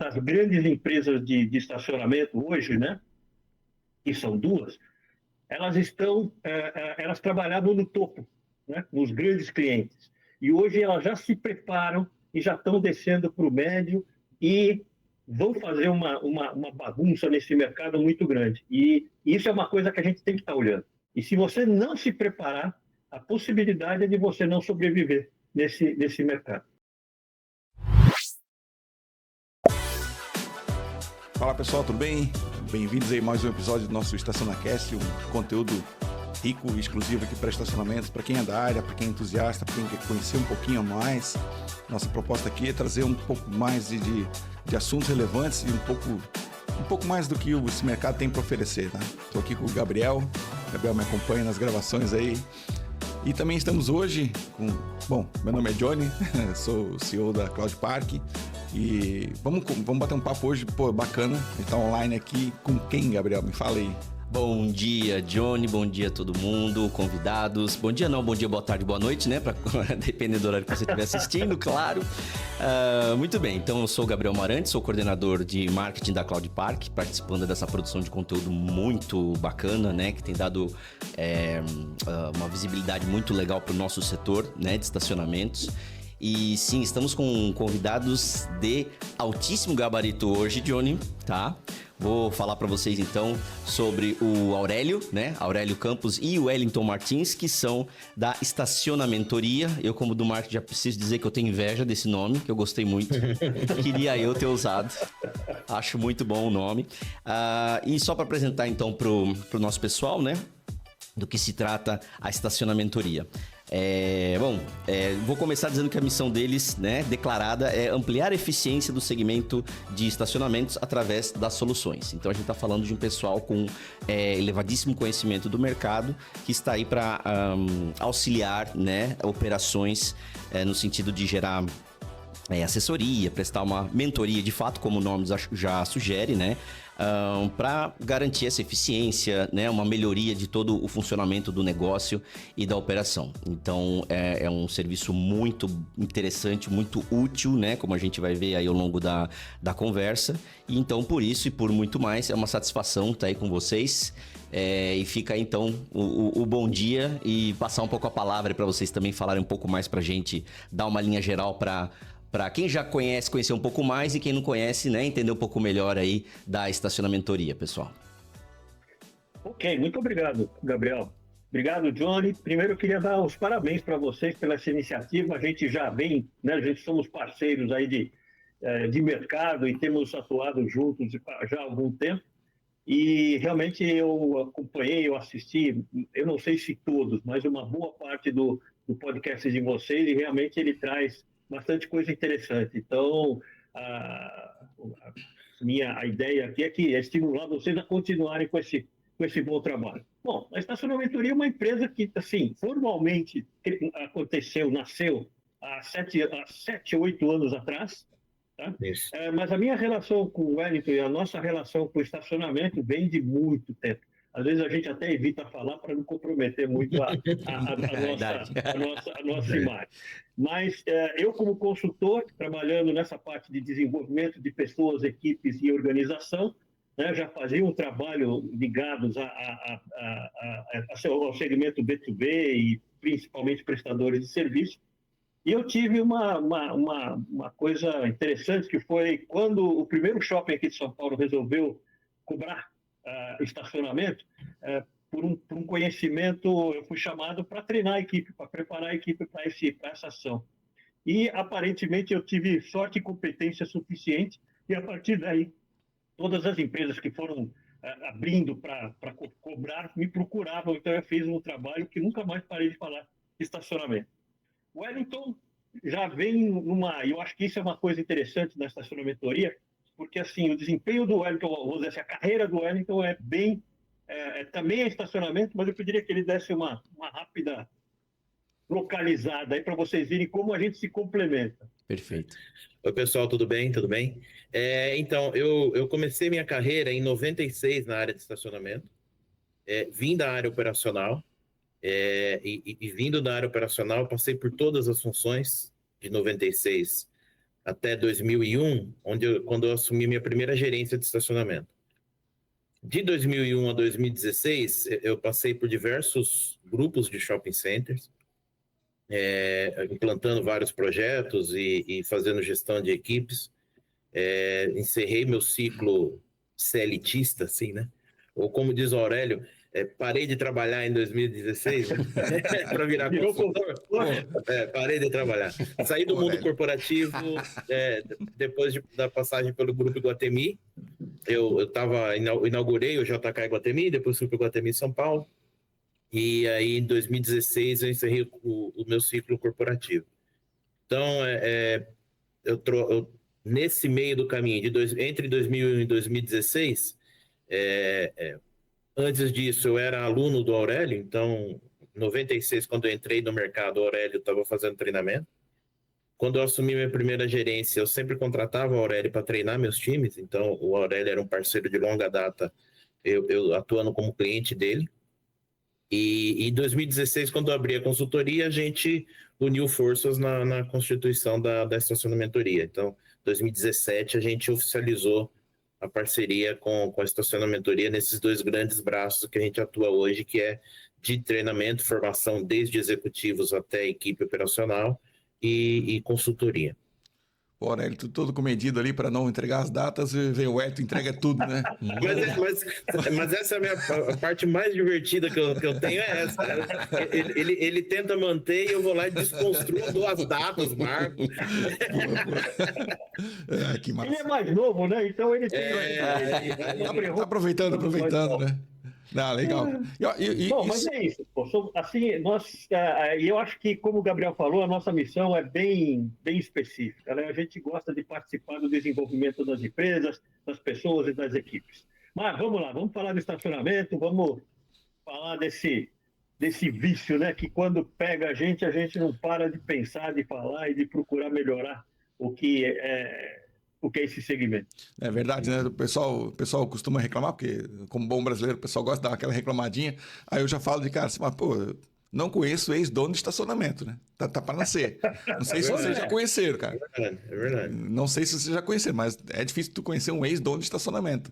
das grandes empresas de estacionamento hoje, né, que são duas, elas trabalhavam no topo, né, nos grandes clientes. E hoje elas já se preparam e já estão descendo para o médio e vão fazer uma bagunça nesse mercado muito grande. E isso é uma coisa que a gente tem que estar olhando. E se você não se preparar, a possibilidade é de você não sobreviver nesse mercado. Fala pessoal, tudo bem? Bem-vindos aí a mais um episódio do nosso EstacionaCast, um conteúdo rico e exclusivo aqui para estacionamentos, para quem é da área, para quem é entusiasta, para quem quer conhecer um pouquinho mais. Nossa proposta aqui é trazer um pouco mais de assuntos relevantes e um pouco mais do que esse mercado tem para oferecer, tá? Estou aqui com o Gabriel me acompanha nas gravações aí. E também estamos hoje com... meu nome é Johnny, sou o CEO da Cloud Park. E vamos bater um papo hoje, bacana. A gente tá online aqui com quem, Gabriel? Me fala aí. Bom dia, Johnny. Bom dia a todo mundo, convidados. Bom dia não, bom dia, boa tarde, boa noite, né? Dependendo do horário que você estiver assistindo, claro. Muito bem, então eu sou o Gabriel Marante, sou coordenador de marketing da Cloud Park, participando dessa produção de conteúdo muito bacana, né? Que tem dado uma visibilidade muito legal para o nosso setor, né? De estacionamentos. E sim, estamos com convidados de altíssimo gabarito hoje, Johnny, tá? Vou falar para vocês então sobre o Aurélio, né? Aurélio Campos e o Wellington Martins, que são da Estacionamentoria. Eu, como do marketing, já preciso dizer que eu tenho inveja desse nome, que eu gostei muito. Queria eu ter usado. Acho muito bom o nome. E só para apresentar então pro nosso pessoal, né? Do que se trata a Estacionamentoria. Vou começar dizendo que a missão deles, né, declarada, é ampliar a eficiência do segmento de estacionamentos através das soluções. Então a gente está falando de um pessoal com elevadíssimo conhecimento do mercado que está aí para auxiliar, né, operações no sentido de gerar assessoria, prestar uma mentoria de fato, como o nome já sugere, né? Para garantir essa eficiência, né, uma melhoria de todo o funcionamento do negócio e da operação. Então, é um serviço muito interessante, muito útil, né, como a gente vai ver aí ao longo da conversa. E então, por isso e por muito mais, é uma satisfação estar aí com vocês. E fica aí, então, o bom dia e passar um pouco a palavra para vocês também falarem um pouco mais para a gente, dar uma linha geral para quem já conhece, conhecer um pouco mais, e quem não conhece, né, entender um pouco melhor aí da Estacionamentoria, pessoal. Ok, muito obrigado, Gabriel. Obrigado, Johnny. Primeiro eu queria dar os parabéns para vocês pela essa iniciativa. A gente já vem, né, a gente somos parceiros aí de mercado e temos atuado juntos já há algum tempo. E realmente eu acompanhei, eu assisti, eu não sei se todos, mas uma boa parte do podcast de vocês, e realmente ele traz bastante coisa interessante. Então, a ideia aqui é estimular vocês a continuarem com esse bom trabalho. Bom, a Estacionamentoria é uma empresa que, assim, formalmente nasceu há 7, 8 anos atrás, tá? Mas a minha relação com o Wellington e a nossa relação com o estacionamento vem de muito tempo. Às vezes a gente até evita falar para não comprometer muito a nossa imagem. Mas eu, como consultor, trabalhando nessa parte de desenvolvimento de pessoas, equipes e organização, né, já fazia um trabalho ligados ao segmento B2B e principalmente prestadores de serviço. E eu tive uma coisa interessante, que foi quando o primeiro shopping aqui de São Paulo resolveu cobrar estacionamento, por um conhecimento, eu fui chamado para treinar a equipe, para preparar a equipe para essa ação. E, aparentemente, eu tive sorte e competência suficiente, e, a partir daí, todas as empresas que foram abrindo para cobrar me procuravam. Então, eu fiz um trabalho que nunca mais parei de falar de estacionamento. O Wellington já vem eu acho que isso é uma coisa interessante na estacionamentoria, porque assim, o desempenho do Wellington, vou dizer assim, a carreira do Wellington também é estacionamento, mas eu pediria que ele desse uma rápida localizada aí para vocês verem como a gente se complementa. Perfeito. Oi, pessoal, tudo bem? Tudo bem? Então, eu comecei minha carreira em 96 na área de estacionamento, vim da área operacional, e vindo da área operacional, passei por todas as funções de 96 até 2001, quando eu assumi minha primeira gerência de estacionamento. De 2001 a 2016, eu passei por diversos grupos de shopping centers, implantando vários projetos e fazendo gestão de equipes. Encerrei meu ciclo CLTista, assim, né? Ou como diz o Aurélio, parei de trabalhar em 2016, né? Para virar consultor. Parei de trabalhar. Saí do mundo corporativo depois da passagem pelo Grupo Iguatemi. Eu inaugurei o JK Iguatemi, depois fui para o Iguatemi São Paulo. E aí, em 2016, eu encerrei o meu ciclo corporativo. Então, nesse meio do caminho, entre 2001 e 2016, antes disso, eu era aluno do Aurélio. Então, em 96, quando eu entrei no mercado, o Aurélio estava fazendo treinamento. Quando eu assumi minha primeira gerência, eu sempre contratava o Aurélio para treinar meus times. Então, o Aurélio era um parceiro de longa data, eu atuando como cliente dele. E em 2016, quando eu abri a consultoria, a gente uniu forças na constituição da estacionamentoria. Então, em 2017, a gente oficializou a parceria com a estacionamentoria nesses dois grandes braços que a gente atua hoje, que é de treinamento, formação desde executivos até equipe operacional e consultoria. Pô, Aurélio, tu todo comedido ali para não entregar as datas, e vem o Hélio, entrega tudo, né? Mas essa é a parte mais divertida que eu tenho, é essa. Ele tenta manter e eu vou lá e desconstruo, dou as datas, marco. Que massa. Ele é mais novo, né? Então ele tem... Tá aproveitando, né? Não, legal. Bom, mas é isso. Assim, eu acho que, como o Gabriel falou, a nossa missão é bem específica, né? A gente gosta de participar do desenvolvimento das empresas, das pessoas e das equipes. Mas vamos lá, vamos falar do estacionamento, vamos falar desse vício, né? Que quando pega a gente não para de pensar, de falar e de procurar melhorar o que é esse segmento. É verdade, né? O pessoal costuma reclamar, porque como bom brasileiro, o pessoal gosta de dar aquela reclamadinha. Aí eu já falo de cara assim, mas, pô, não conheço ex-dono de estacionamento, né? Tá para nascer. Não sei se vocês já conheceram, cara. É verdade. Não sei se vocês já conheceram, mas é difícil tu conhecer um ex-dono de estacionamento.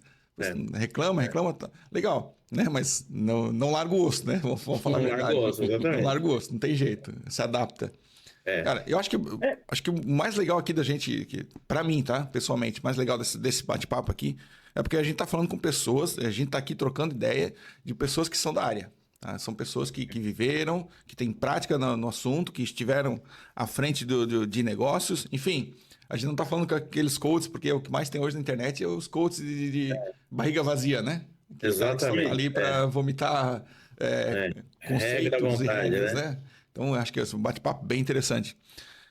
Reclama, tá. Legal, né? Mas não larga o osso, né? Vamos falar a verdade. Larga o osso, exatamente. Não larga o osso, não tem jeito, se adapta. Cara, eu acho que o mais legal aqui da gente, para mim, tá? Pessoalmente, o mais legal desse bate-papo aqui é porque a gente tá falando com pessoas, a gente tá aqui trocando ideia de pessoas que são da área. Tá? São pessoas que viveram, que têm prática no assunto, que estiveram à frente de negócios, enfim. A gente não tá falando com aqueles coaches, porque o que mais tem hoje na internet é os coaches de barriga vazia, né? Exatamente. Estão ali para vomitar conceitos vontade, e regras, né? Então, eu acho que é um bate-papo bem interessante.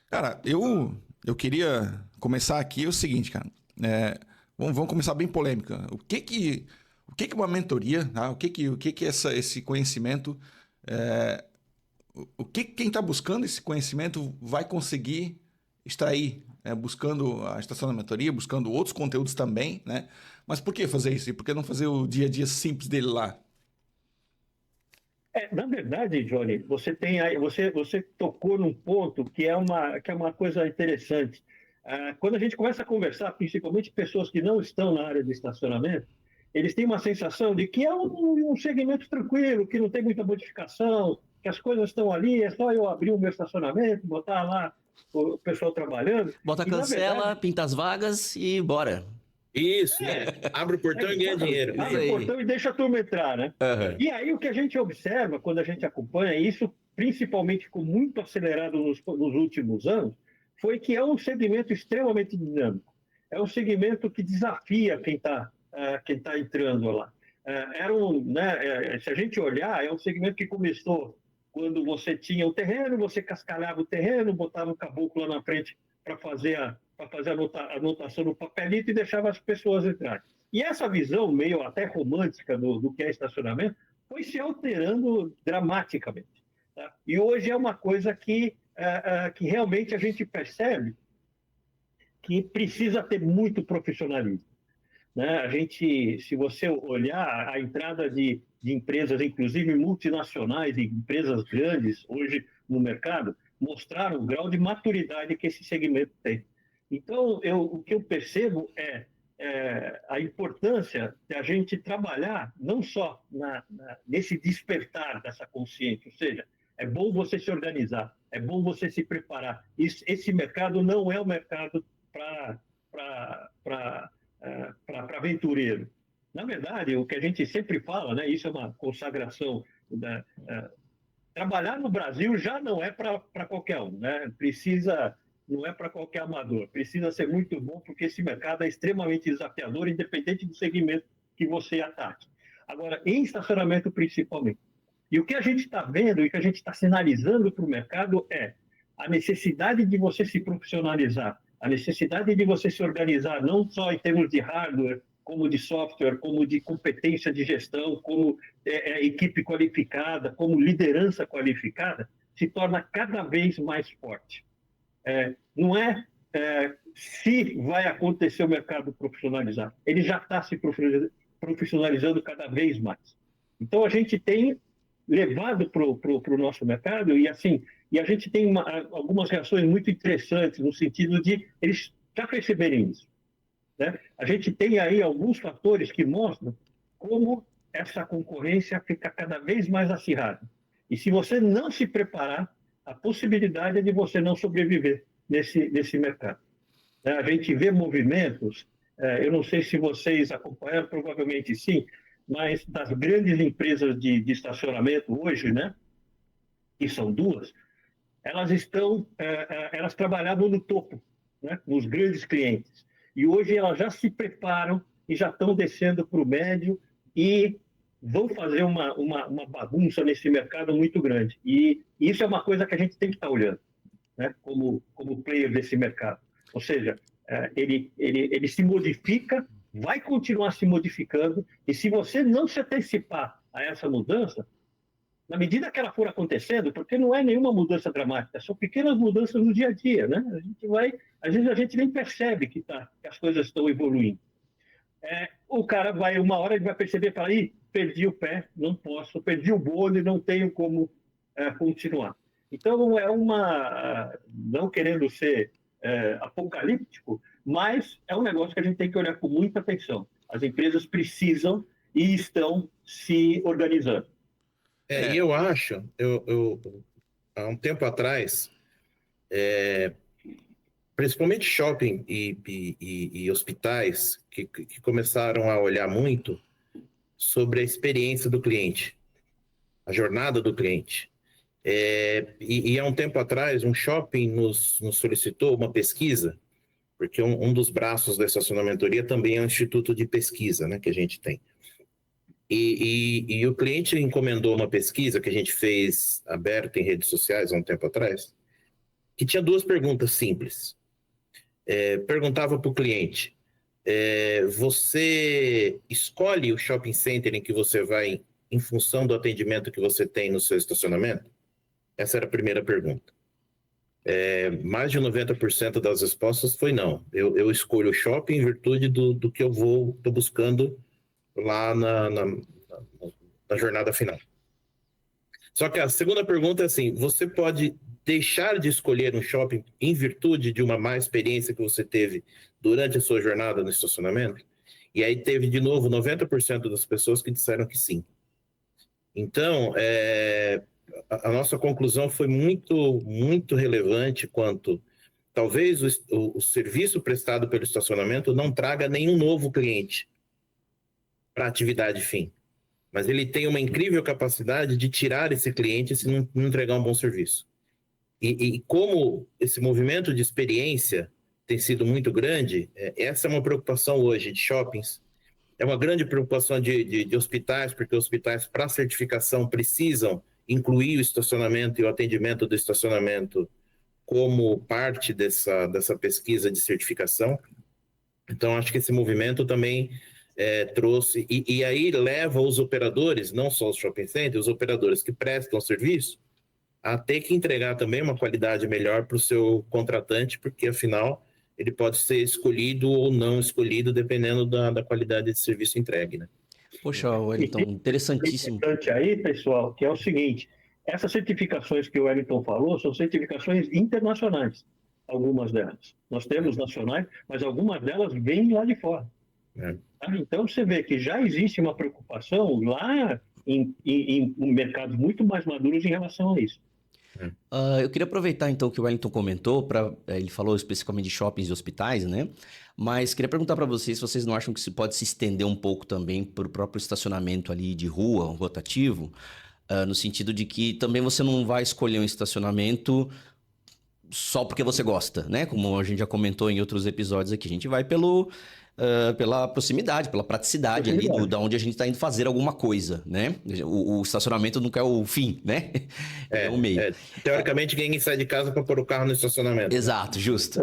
Cara, eu queria começar aqui o seguinte, cara. Vamos começar bem polêmica. O que uma mentoria, tá? O que esse conhecimento... quem está buscando esse conhecimento vai conseguir extrair, buscando a estação da mentoria, buscando outros conteúdos também, né? Mas por que fazer isso? E por que não fazer o dia a dia simples dele lá? Na verdade, Johnny, você tocou num ponto que é uma coisa interessante. Quando a gente começa a conversar, principalmente pessoas que não estão na área de estacionamento, eles têm uma sensação de que é um segmento tranquilo, que não tem muita modificação, que as coisas estão ali, é só eu abrir o meu estacionamento, botar lá o pessoal trabalhando. Bota a cancela, pinta as vagas e bora. Isso, abre o portão e ganha dinheiro. Abre o portão e deixa a turma entrar, né? Uhum. E aí o que a gente observa quando a gente acompanha isso, principalmente ficou muito acelerado nos últimos anos, foi que é um segmento extremamente dinâmico. É um segmento que desafia quem tá entrando lá. Se a gente olhar, é um segmento que começou quando você tinha o terreno, você cascalhava o terreno, botava o caboclo lá na frente para fazer a anotação no papelito e deixava as pessoas entrarem. E essa visão meio até romântica do que é estacionamento foi se alterando dramaticamente. Tá? E hoje é uma coisa que realmente a gente percebe que precisa ter muito profissionalismo. Né? Se você olhar a entrada de empresas, inclusive multinacionais e empresas grandes hoje no mercado, mostraram o grau de maturidade que esse segmento tem. Então, o que eu percebo a importância de a gente trabalhar não só nesse despertar dessa consciência, ou seja, é bom você se organizar, é bom você se preparar. Esse mercado não é o mercado para aventureiro. Na verdade, o que a gente sempre fala, né, isso é uma consagração, trabalhar no Brasil já não é para qualquer um, né? Não é para qualquer amador, precisa ser muito bom, porque esse mercado é extremamente desafiador, independente do segmento que você ataque. Agora, em estacionamento principalmente. E o que a gente está vendo e que a gente está sinalizando para o mercado é a necessidade de você se profissionalizar, a necessidade de você se organizar, não só em termos de hardware, como de software, como de competência de gestão, como equipe qualificada, como liderança qualificada, se torna cada vez mais forte. Não é se vai acontecer o mercado profissionalizar, ele já está se profissionalizando cada vez mais. Então, a gente tem levado para o nosso mercado e a gente tem algumas reações muito interessantes no sentido de eles já perceberem isso, né? A gente tem aí alguns fatores que mostram como essa concorrência fica cada vez mais acirrada. E se você não se preparar, a possibilidade é de você não sobreviver nesse mercado. A gente vê movimentos, eu não sei se vocês acompanharam, provavelmente sim, mas das grandes empresas de estacionamento hoje, né, que são duas, elas trabalhavam no topo, né, nos grandes clientes. E hoje elas já se preparam e já estão descendo para o médio e vão fazer uma bagunça nesse mercado muito grande. E isso é uma coisa que a gente tem que estar olhando, né, como player desse mercado. Ou seja, ele se modifica, vai continuar se modificando, e se você não se antecipar a essa mudança, na medida que ela for acontecendo, porque não é nenhuma mudança dramática, são pequenas mudanças no dia a dia, né? Às vezes a gente nem percebe que as coisas estão evoluindo. O cara uma hora ele vai perceber e falar, perdi o pé, não posso, perdi o bônus, não tenho como continuar. Então, não querendo ser apocalíptico, mas é um negócio que a gente tem que olhar com muita atenção. As empresas precisam e estão se organizando. E eu acho, há um tempo atrás, principalmente shopping e hospitais, que começaram a olhar muito sobre a experiência do cliente, a jornada do cliente. E há um tempo atrás, um shopping nos solicitou uma pesquisa, porque um dos braços da estacionamentoria também é um instituto de pesquisa, né, que a gente tem. E o cliente encomendou uma pesquisa que a gente fez aberta em redes sociais há um tempo atrás, que tinha 2 perguntas simples. Perguntava para o cliente, você escolhe o shopping center em que você vai em função do atendimento que você tem no seu estacionamento? Essa era a primeira pergunta. Mais de 90% das respostas foi não. Eu escolho o shopping em virtude do que eu estou buscando lá na jornada final. Só que a segunda pergunta é assim, você pode deixar de escolher um shopping em virtude de uma má experiência que você teve durante a sua jornada no estacionamento? E aí teve, de novo, 90% das pessoas que disseram que sim. Então, a nossa conclusão foi muito, muito relevante quanto talvez o serviço prestado pelo estacionamento não traga nenhum novo cliente para a atividade fim. Mas ele tem uma incrível capacidade de tirar esse cliente se não entregar um bom serviço. E como esse movimento de experiência tem sido muito grande, essa é uma preocupação hoje de shoppings, é uma grande preocupação de hospitais, porque hospitais, para certificação, precisam incluir o estacionamento e o atendimento do estacionamento como parte dessa pesquisa de certificação. Então, acho que esse movimento também trouxe, e aí leva os operadores, não só os shopping centers, os operadores que prestam serviço, a ter que entregar também uma qualidade melhor para o seu contratante, porque afinal ele pode ser escolhido ou não escolhido, dependendo da qualidade de serviço entregue, né? Poxa, Wellington, interessantíssimo. Importante aí, pessoal, que é o seguinte, essas certificações que o Wellington falou são certificações internacionais. algumas delas. Nós temos nacionais, mas algumas delas vêm lá de fora. Tá? Então, você vê que já existe uma preocupação lá em mercados muito mais maduros em relação a isso. Eu queria aproveitar então que o Wellington comentou, ele falou especificamente de shoppings e hospitais, né? Mas queria perguntar para vocês se vocês não acham que isso pode se estender um pouco também para o próprio estacionamento ali de rua, um rotativo, no sentido de que também você não vai escolher um estacionamento só porque você gosta, né? Como a gente já comentou em outros episódios aqui, a gente vai pela proximidade, pela praticidade ali da onde a gente está indo fazer alguma coisa, né? O estacionamento nunca é o fim, né? É o meio. Teoricamente, ninguém sai de casa para pôr o carro no estacionamento. Exato, justo.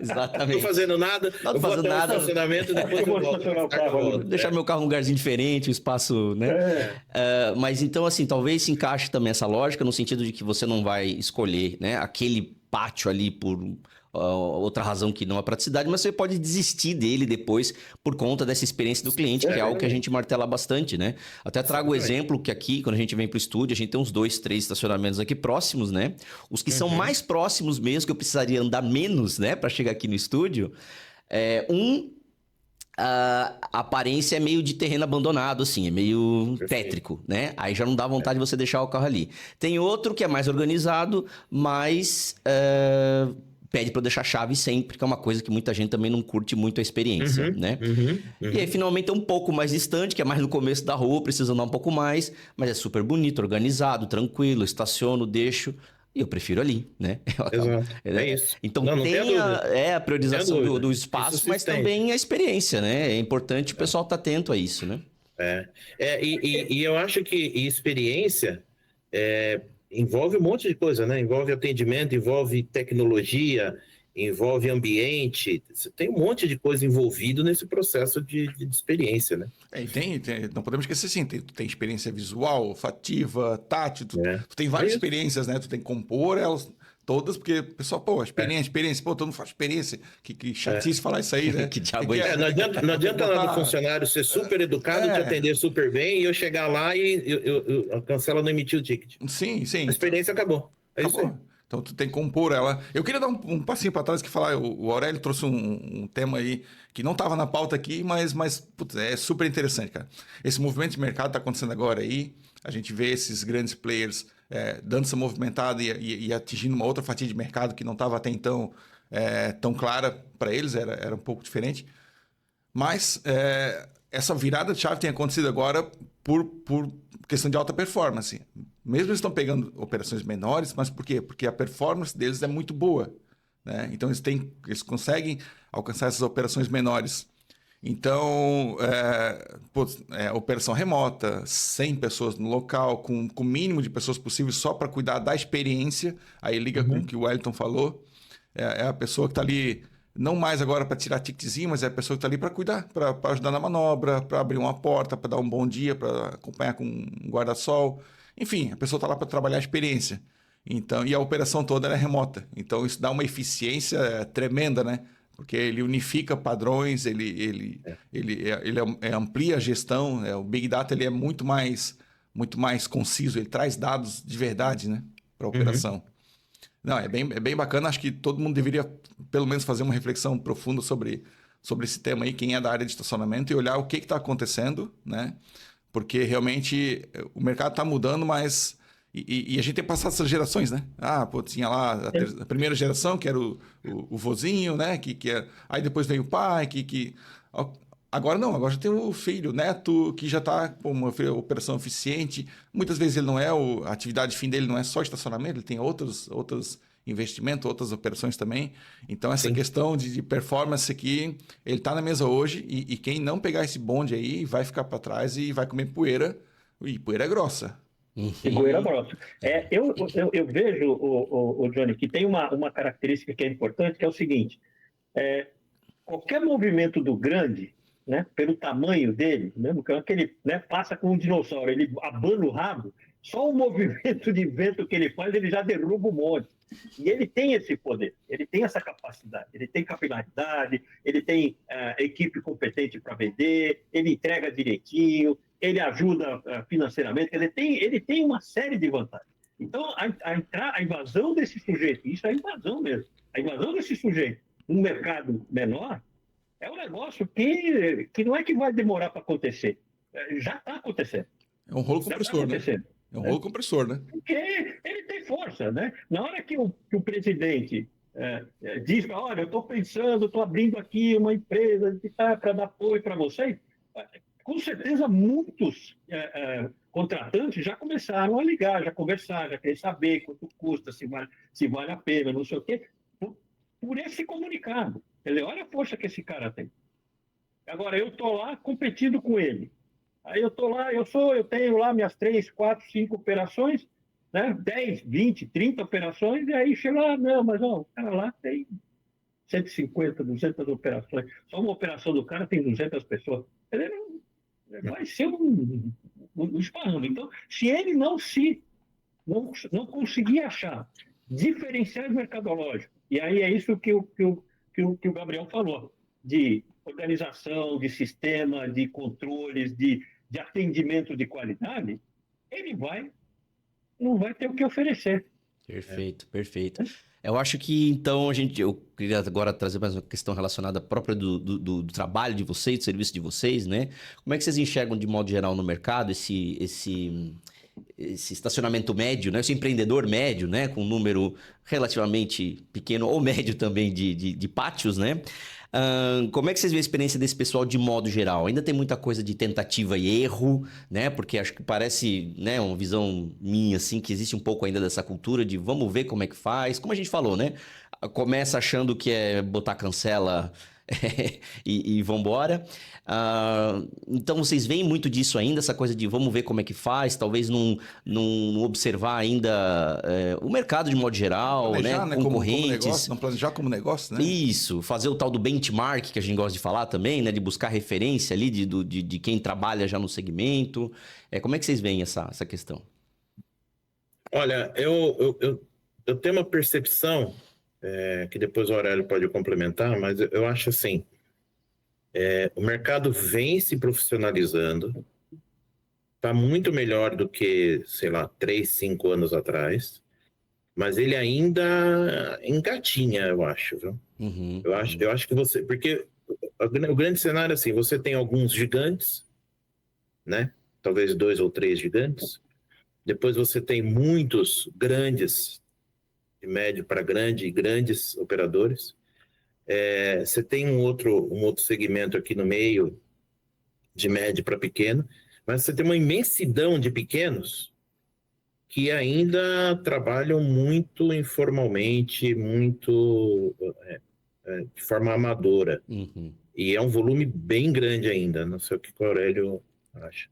Exatamente. Não tô fazendo nada, não vou até nada. O estacionamento, depois eu volto. Deixar meu carro num lugarzinho diferente, um espaço, né? Mas então, assim, talvez se encaixe também essa lógica no sentido de que você não vai escolher, né, aquele pátio ali por outra razão que não a praticidade, mas você pode desistir dele depois por conta dessa experiência do cliente, que é algo que a gente martela bastante, né? Até trago o exemplo que aqui, quando a gente vem para o estúdio, a gente tem uns 2, 3 estacionamentos aqui próximos, né? Os que são mais próximos mesmo, que eu precisaria andar menos, né, para chegar aqui no estúdio, a aparência é meio de terreno abandonado, assim, é meio tétrico, né? Aí já não dá vontade de você deixar o carro ali. Tem outro que é mais organizado, mas pede para eu deixar a chave sempre, que é uma coisa que muita gente também não curte muito a experiência, né? E aí, finalmente, é um pouco mais distante, que é mais no começo da rua, precisa andar um pouco mais, mas é super bonito, organizado, tranquilo, estaciono, deixo... E eu prefiro ali, né? Exato. É isso. Então tem a priorização do espaço, mas também a experiência, né? É importante o pessoal estar atento a isso, né? E eu acho que experiência envolve um monte de coisa, né? Envolve atendimento, envolve tecnologia, envolve ambiente. Tem um monte de coisa envolvido nesse processo de experiência, né? Não podemos esquecer assim, tem experiência visual, olfativa, tátil, tu tem várias experiências, né? Tu tem que compor elas todas, porque o pessoal, experiência, todo mundo faz experiência, que chatice falar isso aí, né? Que diabo é? Não adianta lá no funcionário ser super educado, te atender super bem, e eu chegar lá e eu cancelo não emitir o ticket. Sim. A experiência acabou. Isso aí. Então, tu tem que compor ela. Eu queria dar um passinho para trás que falar, o Aurélio trouxe um tema aí que não estava na pauta aqui, mas putz, é super interessante, cara. Esse movimento de mercado está acontecendo agora aí, a gente vê esses grandes players dando essa movimentada e atingindo uma outra fatia de mercado que não estava até então tão clara para eles, era um pouco diferente. Mas essa virada de chave tem acontecido agora por questão de alta performance. Mesmo eles estão pegando operações menores, mas por quê? Porque a performance deles é muito boa, né? Então eles conseguem alcançar essas operações menores. Então, operação remota, 100 pessoas no local, com o mínimo de pessoas possível só para cuidar da experiência. Aí liga com o que o Wellington falou. É a pessoa que está ali, não mais agora para tirar ticketzinho, mas é a pessoa que está ali para cuidar, para ajudar na manobra, para abrir uma porta, para dar um bom dia, para acompanhar com um guarda-sol. Enfim, a pessoa está lá para trabalhar a experiência. Então, e a operação toda é remota. Então, isso dá uma eficiência tremenda, né? Porque ele unifica padrões, ele amplia a gestão. O Big Data ele é muito mais conciso, ele traz dados de verdade, né, para a operação. Não, é bem bacana. Acho que todo mundo deveria, pelo menos, fazer uma reflexão profunda sobre esse tema aí, quem é da área de estacionamento, e olhar o que está acontecendo, né? Porque realmente o mercado está mudando, mas... E a gente tem passado essas gerações, né? Tinha lá a primeira geração, que era o vozinho, né? Aí depois veio o pai, Agora não, agora já tem o filho, o neto, que já está com uma operação eficiente. Muitas vezes ele não a atividade fim dele não é só estacionamento, ele tem outros investimentos, outras operações também. Então, essa questão de performance aqui, ele está na mesa hoje, e quem não pegar esse bonde aí vai ficar para trás e vai comer poeira, e poeira grossa. E poeira grossa. Eu vejo, o Johnny, que tem uma característica que é importante, que é o seguinte: qualquer movimento do grande, né, pelo tamanho dele, mesmo que ele, né, passa com um dinossauro, ele abana o rabo, só o movimento de vento que ele faz, ele já derruba um monte. E ele tem esse poder, ele tem essa capacidade, ele tem capilaridade, ele tem equipe competente para vender, ele entrega direitinho, ele ajuda financeiramente, ele tem uma série de vantagens. Então, a invasão desse sujeito, isso é invasão mesmo, a invasão desse sujeito num mercado menor é um negócio que não é que vai demorar para acontecer, já está acontecendo. É um rolo compressor, né? É um rolo compressor, né? Porque ele tem força, né? Na hora que o presidente diz, olha, eu estou pensando, estou abrindo aqui uma empresa para dar apoio para vocês, com certeza muitos contratantes já começaram a ligar, já conversar, já querer saber quanto custa, se vale a pena, não sei o quê, por esse comunicado. Olha a força que esse cara tem. Agora, eu estou lá competindo com ele. Aí eu estou lá, eu tenho lá minhas 3, 4, 5 operações, né? 10, 20, 30 operações, e aí chega lá, não, mas ó, o cara lá tem 150, 200 operações. Só uma operação do cara tem 200 pessoas. Ele vai ser um esparramo. Então, se ele não conseguir achar diferenciais mercadológicos, e aí é isso que o Gabriel falou, de organização, de sistema, de controles, de atendimento de qualidade, ele não vai ter o que oferecer. Perfeito, perfeito. Eu acho que, então, eu queria agora trazer mais uma questão relacionada própria do trabalho de vocês, do serviço de vocês, né? Como é que vocês enxergam, de modo geral, no mercado, esse estacionamento médio, né? Esse empreendedor médio, né? Com um número relativamente pequeno ou médio também de pátios, né? Como é que vocês veem a experiência desse pessoal de modo geral? Ainda tem muita coisa de tentativa e erro, né? Porque acho que parece, né, uma visão minha, assim, que existe um pouco ainda dessa cultura de vamos ver como é que faz. Como a gente falou, né? Começa achando que é botar cancela e vambora. Então, vocês veem muito disso ainda, essa coisa de vamos ver como é que faz, talvez não observar ainda o mercado de modo geral, planejar, né? Como Concorrentes. negócio, não planejar como negócio, né? Isso, fazer o tal do benchmark, que a gente gosta de falar também, né? De buscar referência ali de quem trabalha já no segmento. Como é que vocês veem essa questão? Olha, eu tenho uma percepção, que depois o Aurélio pode complementar, mas eu acho assim, o mercado vem se profissionalizando, está muito melhor do que, sei lá, 3, 5 anos atrás, mas ele ainda engatinha, eu acho, viu? Uhum, Eu acho que você... Porque o grande cenário é assim, você tem alguns gigantes, né? Talvez 2 ou 3 gigantes. Depois você tem muitos grandes, de médio para grande, e grandes operadores. Você tem um outro segmento aqui no meio, de médio para pequeno, mas você tem uma imensidão de pequenos que ainda trabalham muito informalmente, muito de forma amadora. uhum. E é um volume bem grande ainda. Não sei o que o Aurélio acha.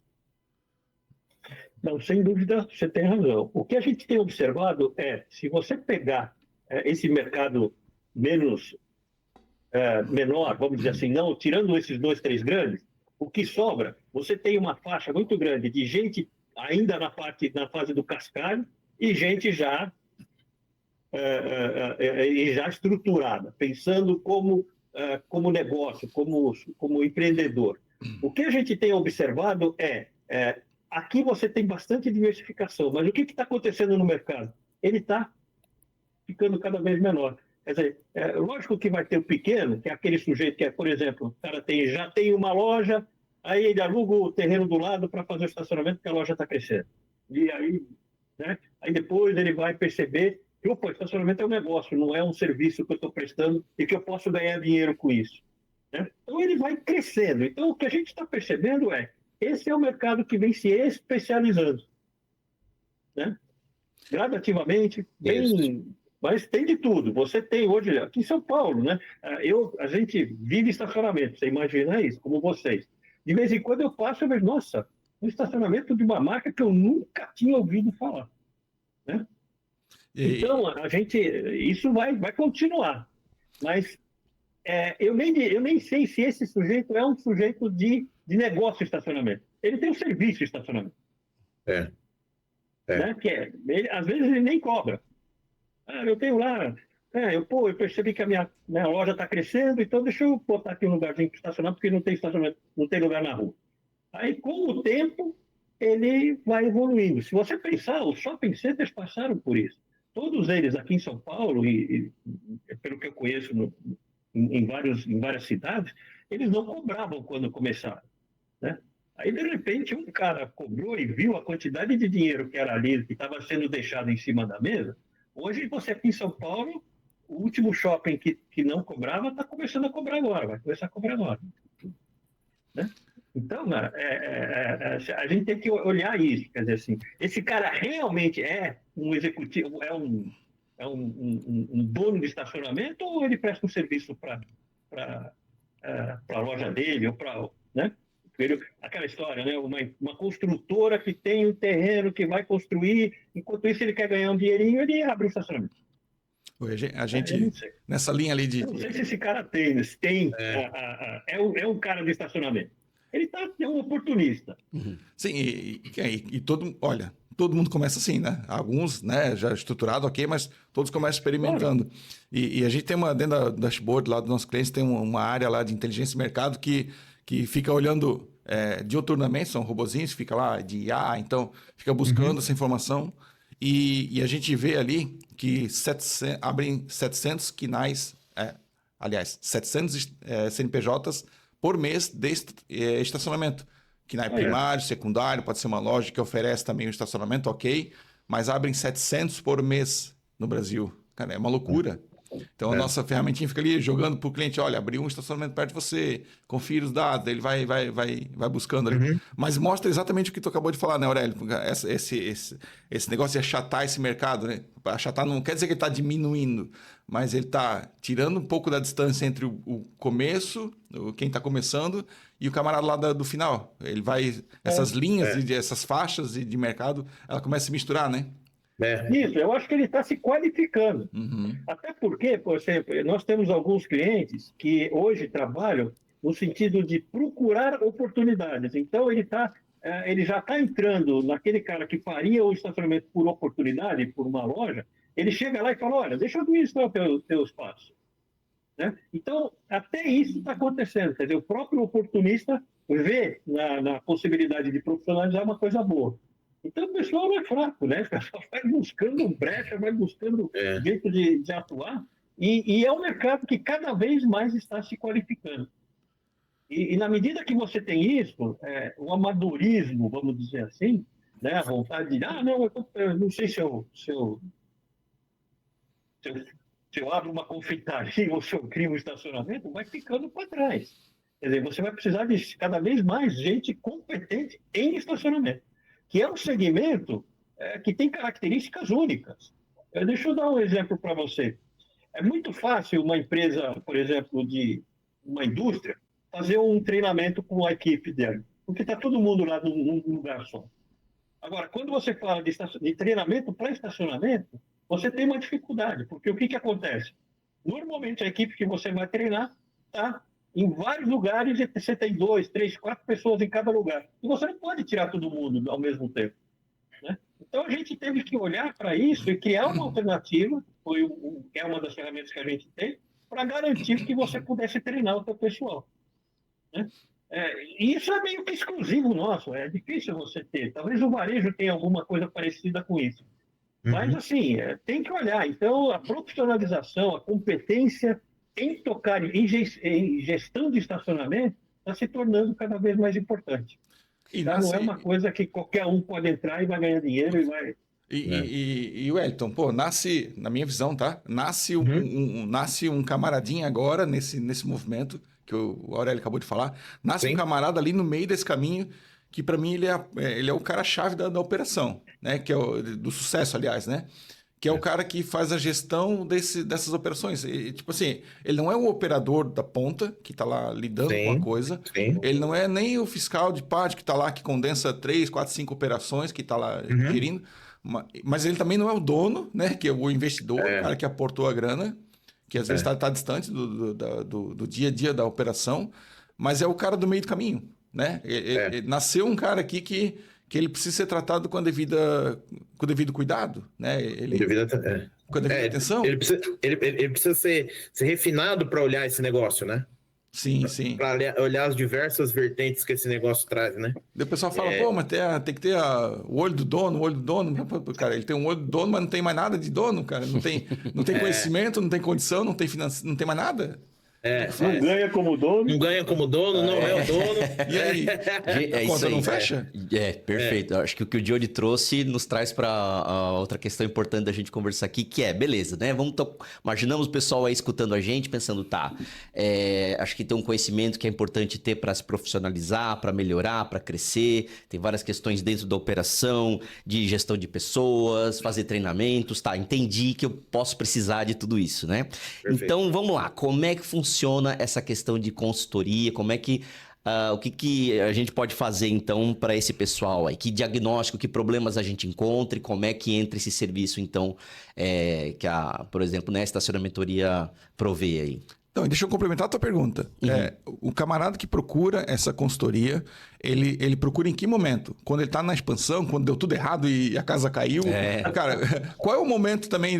Não, sem dúvida, você tem razão. O que a gente tem observado se você pegar esse mercado menor, vamos dizer assim, não tirando esses 2, 3 grandes, o que sobra, você tem uma faixa muito grande de gente ainda na fase do cascalho e gente já estruturada, pensando como negócio, como empreendedor. O que a gente tem observado aqui você tem bastante diversificação, mas o que está acontecendo no mercado? Ele está ficando cada vez menor. Quer dizer, lógico que vai ter o pequeno, que é aquele sujeito que por exemplo, o cara já tem uma loja, aí ele aluga o terreno do lado para fazer o estacionamento porque a loja está crescendo. E aí, né, aí depois ele vai perceber que o estacionamento é um negócio, não é um serviço que eu estou prestando e que eu posso ganhar dinheiro com isso. Né? Então ele vai crescendo. Então o que a gente está percebendo esse é o mercado que vem se especializando. Né? Gradativamente, mas tem de tudo. Você tem hoje, aqui em São Paulo, né? A gente vive estacionamento, você imagina isso, como vocês. De vez em quando eu passo e vejo, nossa, um estacionamento de uma marca que eu nunca tinha ouvido falar. Né? Então, isso vai continuar. Mas eu nem sei se esse sujeito é um sujeito de negócio de estacionamento. Ele tem um serviço de estacionamento. Né? Às vezes ele nem cobra. Eu tenho lá, eu percebi que a minha loja está crescendo, então deixa eu botar aqui um lugarzinho para estacionar, porque não tem estacionamento, não tem lugar na rua. Aí, com o tempo, ele vai evoluindo. Se você pensar, os shopping centers passaram por isso. Todos eles aqui em São Paulo, e pelo que eu conheço em várias cidades, eles não cobravam quando começaram, né? Aí, de repente, um cara cobrou e viu a quantidade de dinheiro que era ali, que estava sendo deixado em cima da mesa. Hoje, você aqui em São Paulo, o último shopping que não cobrava está começando a cobrar agora, vai começar a cobrar agora, né? Então, cara, a gente tem que olhar isso, quer dizer assim, esse cara realmente é um executivo, é um dono de estacionamento ou ele presta um serviço para a loja dele ou para, né? Aquela história, né? Uma construtora que tem um terreno que vai construir, enquanto isso ele quer ganhar um dinheirinho, ele abre um estacionamento. A gente nessa linha ali de... Eu não sei se esse cara tem é um cara de estacionamento. Ele é um oportunista. Sim, e todo mundo começa assim, né? Alguns, né, já estruturado, ok, mas todos começam experimentando. Claro. E a gente tem dentro da dashboard lá dos nossos clientes, tem uma área lá de inteligência de mercado que fica olhando diuturnamente, são robozinhos, fica lá de IA, então fica buscando essa informação. E a gente vê ali que abrem 700 quinais, 700 CNPJs por mês de estacionamento. Quinai primário, secundário, pode ser uma loja que oferece também o estacionamento, ok, mas abrem 700 por mês no Brasil. Cara, é uma loucura. Então, a nossa ferramentinha fica ali jogando para o cliente, olha, abriu um estacionamento perto de você, confira os dados, ele vai buscando ali. Mas mostra exatamente o que tu acabou de falar, né, Aurélio? Esse negócio de achatar esse mercado, né? Achatar não quer dizer que ele está diminuindo, mas ele está tirando um pouco da distância entre o começo, quem está começando, e o camarada lá do final. Ele vai... Essas linhas, essas faixas de mercado, ela começa a se misturar, né? Isso, eu acho que ele está se qualificando. Até porque, por exemplo, nós temos alguns clientes que hoje trabalham no sentido de procurar oportunidades. Então, ele já está entrando naquele cara que faria o estacionamento por oportunidade, por uma loja, ele chega lá e fala, olha, deixa eu administrar o teu espaço. Né? Então, até isso está acontecendo. Quer dizer, o próprio oportunista vê na possibilidade de profissionalizar uma coisa boa. Então, o pessoal não é fraco, né? O pessoal vai buscando brecha, vai buscando jeito de atuar. E é um mercado que cada vez mais está se qualificando. E na medida que você tem isso, o amadorismo, vamos dizer assim, né? A vontade de, eu não sei se eu abro uma confeitaria ou se eu crio um estacionamento, vai ficando para trás. Quer dizer, você vai precisar de cada vez mais gente competente em estacionamento, que é um segmento que tem características únicas. Deixa eu dar um exemplo para você. É muito fácil uma empresa, por exemplo, de uma indústria, fazer um treinamento com a equipe dela, porque está todo mundo lá num lugar só. Agora, quando você fala de treinamento para estacionamento, você tem uma dificuldade, porque o que acontece? Normalmente, a equipe que você vai treinar está em vários lugares e você tem 2, 3, 4 pessoas em cada lugar. E você não pode tirar todo mundo ao mesmo tempo, né? Então, a gente teve que olhar para isso e criar uma alternativa, que é uma das ferramentas que a gente tem, para garantir que você pudesse treinar o seu pessoal, né? Isso é meio que exclusivo nosso, é difícil você ter. Talvez o varejo tenha alguma coisa parecida com isso. Mas, assim, tem que olhar. Então, a profissionalização, a competência em gestão de estacionamento está se tornando cada vez mais importante. Não é uma coisa que qualquer um pode entrar e vai ganhar dinheiro e vai... E Wellington, nasce, na minha visão, tá? Nasce um camaradinho agora nesse movimento que o Aurélio acabou de falar. Nasce um camarada ali no meio desse caminho que, para mim, ele é o cara-chave da operação, né? Que é do sucesso, aliás, né? Que é o cara que faz a gestão dessas operações. E, tipo assim, ele não é o operador da ponta, que está lá lidando com a coisa. Ele não é nem o fiscal de parte que está lá, que condensa 3, 4, 5 operações, que está lá gerindo. Mas ele também não é o dono, né? Que é o investidor, o cara que aportou a grana, que às vezes está distante do dia a dia da operação, mas é o cara do meio do caminho, né? Nasceu um cara aqui que ele precisa ser tratado com o devido cuidado, né? Com a devida atenção. Ele precisa ser refinado para olhar esse negócio, né? Sim, sim. Para olhar as diversas vertentes que esse negócio traz, né? Daí o pessoal fala, pô, mas tem que ter o olho do dono, o olho do dono. Cara, ele tem um olho do dono, mas não tem mais nada de dono, cara. Não tem conhecimento, não tem condição, não tem não tem mais nada. Não ganha como dono. Não ganha como dono, não é o dono. E aí? É A conta isso aí. não fecha? Perfeito. Acho que o que o Johnny trouxe nos traz para outra questão importante da gente conversar aqui, que é, beleza, né? Imaginamos o pessoal aí escutando a gente, pensando, acho que tem um conhecimento que é importante ter para se profissionalizar, para melhorar, para crescer. Tem várias questões dentro da operação, de gestão de pessoas, fazer treinamentos, entendi que eu posso precisar de tudo isso, né? Perfeito. Então, vamos lá. Como é que funciona essa questão de consultoria? Como é que o que a gente pode fazer, então, para esse pessoal aí? Que diagnóstico, que problemas a gente encontra e como é que entra esse serviço, então, que por exemplo, né, a Estacionamentoria provê aí? Então, deixa eu complementar a tua pergunta. O camarada que procura essa consultoria, ele procura em que momento? Quando ele está na expansão, quando deu tudo errado e a casa caiu? Cara, qual é o momento também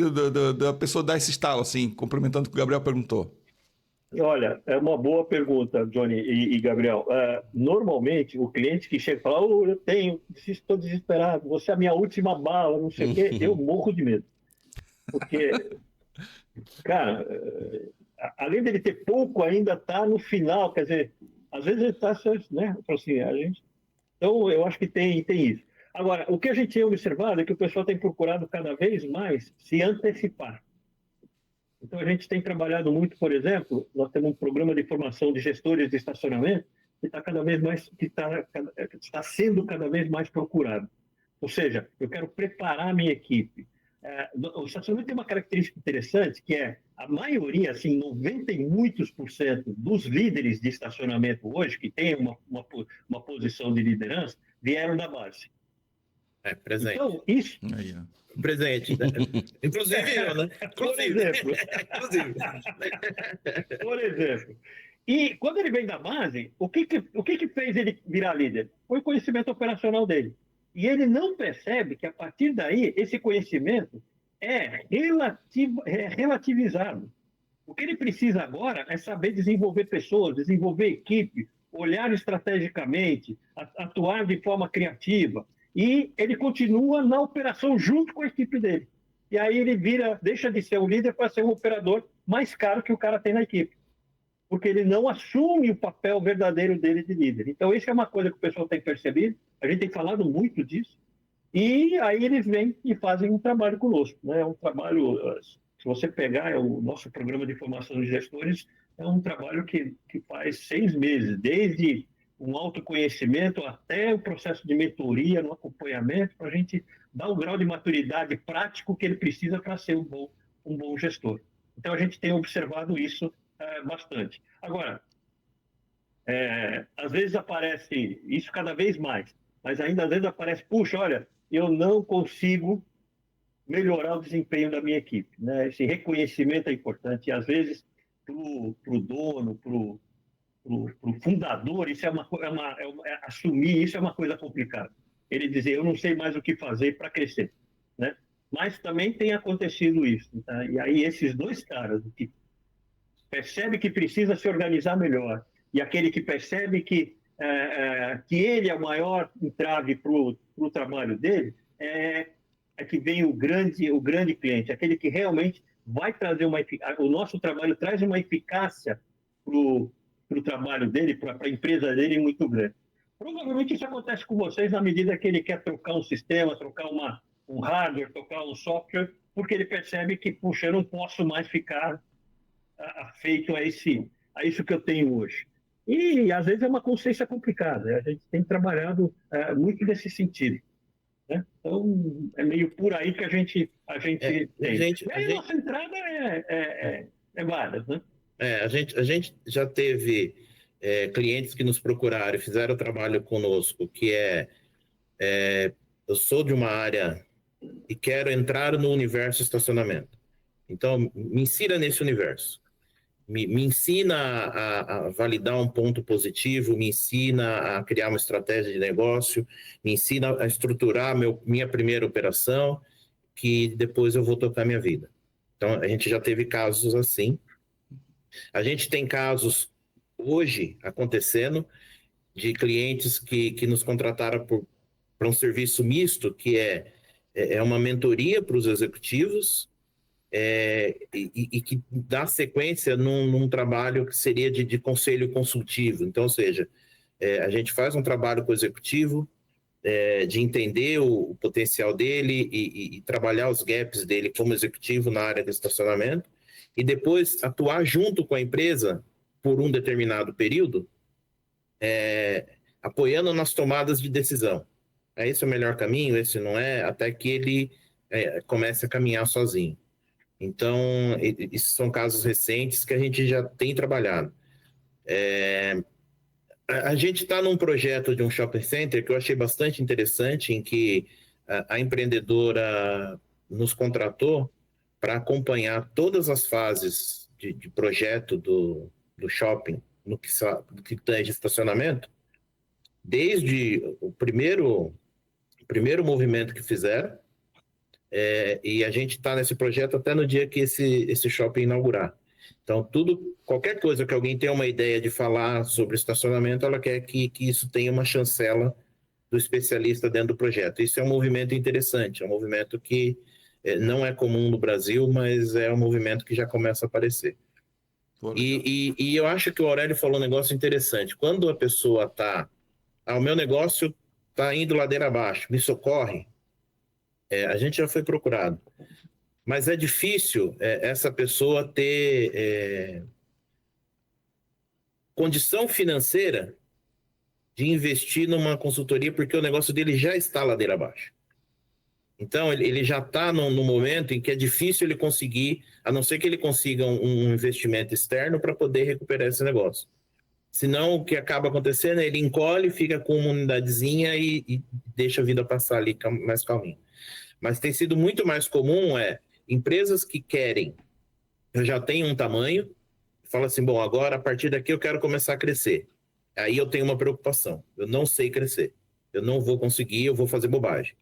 da pessoa dar esse estalo, assim, complementando o que o Gabriel perguntou? Olha, é uma boa pergunta, Johnny e Gabriel. Normalmente, o cliente que chega e fala, eu estou desesperado, você é a minha última bala, não sei o quê, eu morro de medo. Porque, cara, além dele ter pouco, ainda está no final, quer dizer, às vezes ele está, né? Assim, então, eu acho que tem isso. Agora, o que a gente tem observado é que o pessoal tem procurado cada vez mais se antecipar. Então, a gente tem trabalhado muito, por exemplo, nós temos um programa de formação de gestores de estacionamento que está sendo cada vez mais procurado. Ou seja, eu quero preparar a minha equipe. O estacionamento tem uma característica interessante, que é a maioria, assim, 90 e muitos % dos líderes de estacionamento hoje, que têm uma posição de liderança, vieram da base. Presente. Então, isso... Aí, Presente. Né? Inclusive eu, né? Por exemplo. E quando ele vem da base, o que fez ele virar líder? Foi o conhecimento operacional dele. E ele não percebe que, a partir daí, esse conhecimento é relativizado. O que ele precisa agora é saber desenvolver pessoas, desenvolver equipe, olhar estrategicamente, atuar de forma criativa. E ele continua na operação junto com a equipe dele. E aí ele deixa de ser um líder para ser um operador mais caro que o cara tem na equipe. Porque ele não assume o papel verdadeiro dele de líder. Então, isso é uma coisa que o pessoal tem percebido. A gente tem falado muito disso. E aí eles vêm e fazem um trabalho conosco. Né? É um trabalho, se você pegar o nosso programa de formação de gestores, é um trabalho que faz 6 meses, desde um autoconhecimento até o processo de mentoria, no acompanhamento, para a gente dar o grau de maturidade prático que ele precisa para ser um bom gestor. Então, a gente tem observado isso bastante. Agora, às vezes aparece isso cada vez mais, mas ainda às vezes aparece, puxa, olha, eu não consigo melhorar o desempenho da minha equipe. Né? Esse reconhecimento é importante, e às vezes, para o dono, para o fundador, isso assumir isso é uma coisa complicada. Ele dizer, eu não sei mais o que fazer para crescer. Né? Mas também tem acontecido isso. Tá? E aí esses dois caras, que percebe que precisa se organizar melhor, e aquele que percebe que ele é o maior entrave para o trabalho dele, é que vem o grande cliente, aquele que realmente vai trazer o nosso trabalho traz uma eficácia para o trabalho dele, para a empresa dele muito grande. Provavelmente isso acontece com vocês na medida que ele quer trocar um sistema, trocar um hardware, trocar um software, porque ele percebe que, puxa, eu não posso mais ficar afeito a isso que eu tenho hoje. E, às vezes, é uma consciência complicada. A gente tem trabalhado muito nesse sentido. Né? Então, é meio por aí que a gente tem. A nossa entrada é várias, né? A gente já teve clientes que nos procuraram e fizeram o trabalho conosco, que eu sou de uma área e quero entrar no universo estacionamento. Então, me ensina nesse universo. Me ensina a validar um ponto positivo, me ensina a criar uma estratégia de negócio, me ensina a estruturar minha primeira operação, que depois eu vou tocar minha vida. Então, a gente já teve casos assim. A gente tem casos hoje acontecendo de clientes que nos contrataram para um serviço misto, que é uma mentoria para os executivos, e que dá sequência num trabalho que seria de conselho consultivo. Então, ou seja, a gente faz um trabalho com o executivo, de entender o potencial dele e trabalhar os gaps dele como executivo na área de estacionamento, e depois atuar junto com a empresa por um determinado período, apoiando nas tomadas de decisão. Esse é o melhor caminho, esse não é, até que ele comece a caminhar sozinho. Então, esses são casos recentes que a gente já tem trabalhado. A gente está num projeto de um shopping center que eu achei bastante interessante, em que a empreendedora nos contratou para acompanhar todas as fases de projeto do shopping, no que tange estacionamento, desde o primeiro movimento que fizeram, e a gente está nesse projeto até no dia que esse shopping inaugurar. Então, qualquer coisa que alguém tenha uma ideia de falar sobre estacionamento, ela quer que isso tenha uma chancela do especialista dentro do projeto. Isso é um movimento interessante, é um movimento que não é comum no Brasil, mas é um movimento que já começa a aparecer. E eu acho que o Aurélio falou um negócio interessante. Quando a pessoa está... o meu negócio está indo ladeira abaixo, me socorre, a gente já foi procurado. Mas é difícil essa pessoa ter condição financeira de investir numa consultoria, porque o negócio dele já está ladeira abaixo. Então, ele já está no momento em que é difícil ele conseguir, a não ser que ele consiga um investimento externo para poder recuperar esse negócio. Senão, o que acaba acontecendo é ele encolhe, fica com uma unidadezinha e deixa a vida passar ali mais calminho. Mas tem sido muito mais comum empresas que querem, eu já tenho um tamanho, fala assim, bom, agora a partir daqui eu quero começar a crescer. Aí eu tenho uma preocupação, eu não sei crescer, eu não vou conseguir, eu vou fazer bobagem.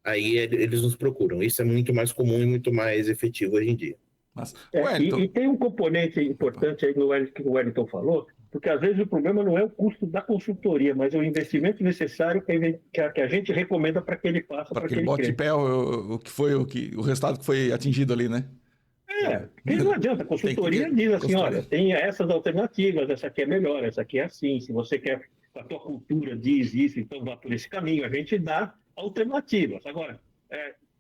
Aí eles nos procuram, isso é muito mais comum e muito mais efetivo hoje em dia. Mas, e tem um componente importante aí que o Wellington falou, porque às vezes o problema não é o custo da consultoria, mas é o investimento necessário que a gente recomenda para que ele faça, para que ele bote de pé o resultado que foi atingido ali, né? Porque não adianta, a consultoria diz assim, olha, tem essas alternativas, essa aqui é melhor, essa aqui é assim, se você quer, a tua cultura diz isso, então vá por esse caminho, a gente dá alternativas. Agora,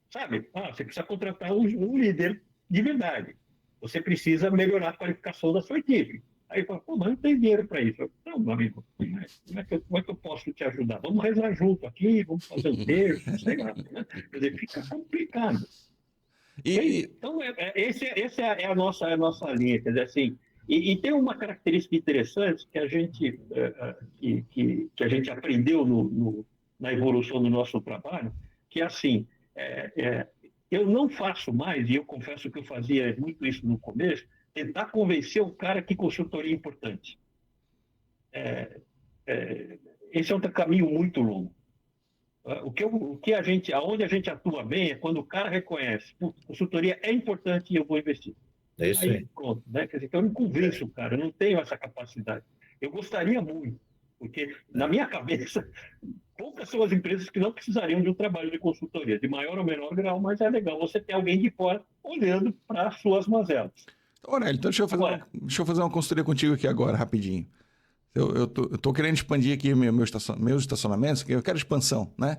sabe, você precisa contratar um líder de verdade, você precisa melhorar a qualificação da sua equipe. Aí fala, mas não tem dinheiro para isso. Não, meu amigo, como é que eu posso te ajudar? Vamos rezar junto aqui, vamos fazer um terço, sei lá. Né? Quer dizer, fica complicado. Então, essa é a nossa linha. Quer dizer, assim, e tem uma característica interessante que a gente, que a gente aprendeu na evolução do nosso trabalho, que é assim, eu não faço mais, e eu confesso que eu fazia muito isso no começo, tentar convencer o cara que consultoria é importante. Esse é um caminho muito longo. Aonde a gente atua bem é quando o cara reconhece, consultoria é importante e eu vou investir. É isso aí. Pronto, né? Quer dizer, então eu não convenço o cara, eu não tenho essa capacidade. Eu gostaria muito, porque na minha cabeça, poucas são as empresas que não precisariam de um trabalho de consultoria, de maior ou menor grau, mas é legal você ter alguém de fora olhando para as suas mazelas. Aurélio, então deixa eu fazer uma consultoria contigo aqui agora, rapidinho. Eu tô querendo expandir aqui meus estacionamentos, eu quero expansão, né?